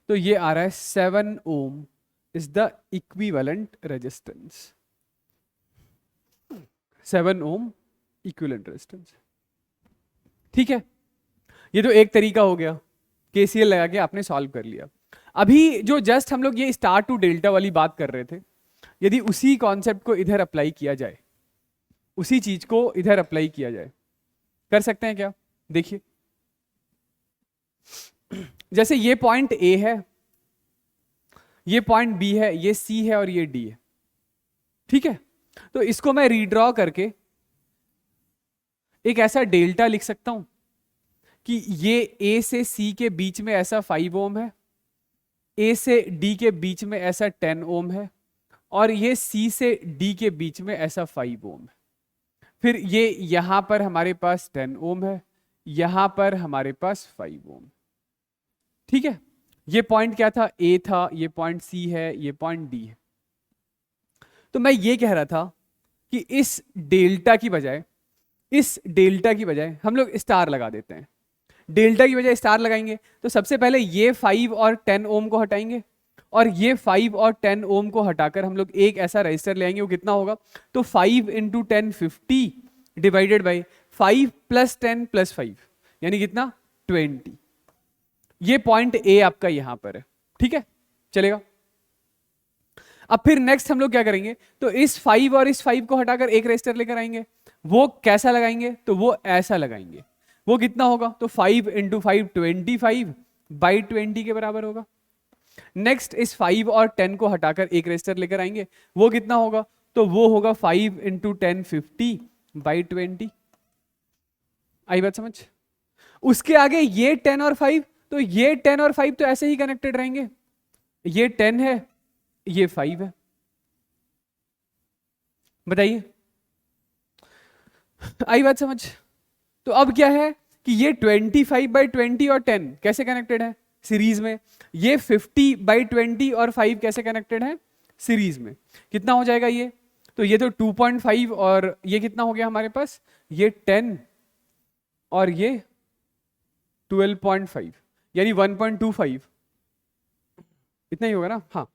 [SPEAKER 1] तो ये आ रहा है 7 ohm is the equivalent resistance, 7 ohm equivalent resistance. ठीक है, ये तो एक तरीका हो गया, केसीएल लगा के आपने सॉल्व कर लिया। अभी जो जस्ट हम लोग ये स्टार टू डेल्टा वाली बात कर रहे थे, यदि उसी कॉन्सेप्ट को इधर अप्लाई किया जाए, उसी चीज को इधर अप्लाई किया जाए, कर सकते हैं क्या? देखिए, जैसे ये पॉइंट ए है, ये पॉइंट बी है, ये सी है और ये डी है। ठीक है, तो इसको मैं रीड्रॉ करके एक ऐसा डेल्टा लिख सकता हूं कि ये ए से सी के बीच में ऐसा 5 ओम है, ए से डी के बीच में ऐसा 10 ओम है, और ये सी से डी के बीच में ऐसा 5 ओम है। फिर ये यहां पर हमारे पास 10 ओम है, यहां पर हमारे पास 5 ओम। ठीक है, ये पॉइंट क्या था? ए था, ये पॉइंट सी है, ये पॉइंट डी है। तो मैं ये कह रहा था कि इस डेल्टा की बजाय, इस डेल्टा की बजाय हम लोग स्टार लगा देते हैं। डेल्टा की बजाय स्टार लगाएंगे तो सबसे पहले ये 5 और 10 ओम को हटाएंगे, और ये 5 और 10 ओम को हटाकर हम लोग एक ऐसा रजिस्टर ले आएंगे। वो कितना होगा? तो 5 into 10 50 divided by 5 plus 10 plus 5, यानी कितना? 20। ये पॉइंट ए आपका यहां पर है। ठीक है, चलेगा। अब फिर नेक्स्ट हम लोग क्या करेंगे? तो इस 5 और इस 5 को हटाकर एक रजिस्टर लेकर आएंगे। वो कैसा लगाएंगे? तो वो ऐसा लगाएंगे। वो कितना होगा? तो 5 इंटू 5 25 बाई 20 के बराबर होगा। नेक्स्ट इस 5 और 10 को हटाकर एक रजिस्टर लेकर आएंगे। वो कितना होगा? तो वो होगा 5 इंटू 10 50 बाई 20। आई बात समझ? उसके आगे ये 10 और 5, तो ये 10 और 5 तो ऐसे ही कनेक्टेड रहेंगे। ये 10 है, ये 5 है। बताइए, आई बात समझ? तो अब क्या है कि ये 25 बाई 20 और 10 कैसे कनेक्टेड है? सीरीज में। ये 50 बाई 20 और 5 कैसे कनेक्टेड है? सीरीज में। कितना हो जाएगा ये? तो ये तो 2.5 और ये कितना हो गया हमारे पास? ये 10 और ये 12.5, यानी 1.25, इतना ही होगा ना? हाँ,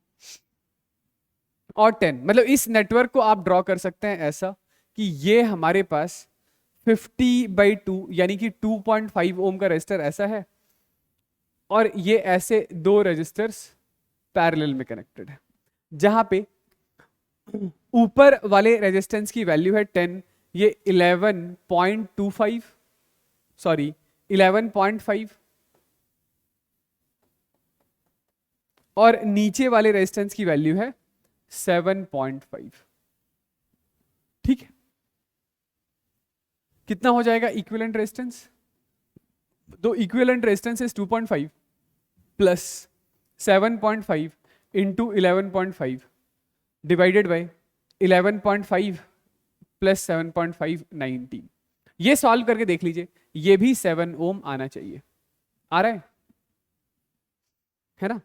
[SPEAKER 1] और 10, मतलब इस नेटवर्क को आप ड्रॉ कर सकते हैं ऐसा कि ये हमारे पास 50 बाई 2 यानी कि 2.5 ओम का रेजिस्टर ऐसा है, और ये ऐसे दो रेजिस्टर्स पैरेलल में कनेक्टेड है, जहां पे ऊपर वाले रेजिस्टेंस की वैल्यू है 10, ये 11.25, सॉरी 11.5, और नीचे वाले रेजिस्टेंस की वैल्यू है 7.5। ठीक है, कितना हो जाएगा इक्विवेलेंट रेजिस्टेंस? तो equivalent resistance is 2.5 plus 7.5 into 11.5 divided by 11.5 plus 7.5 19। ये सॉल्व करके देख लीजिए, ये भी 7 ओम आना चाहिए। आ रहा है ना?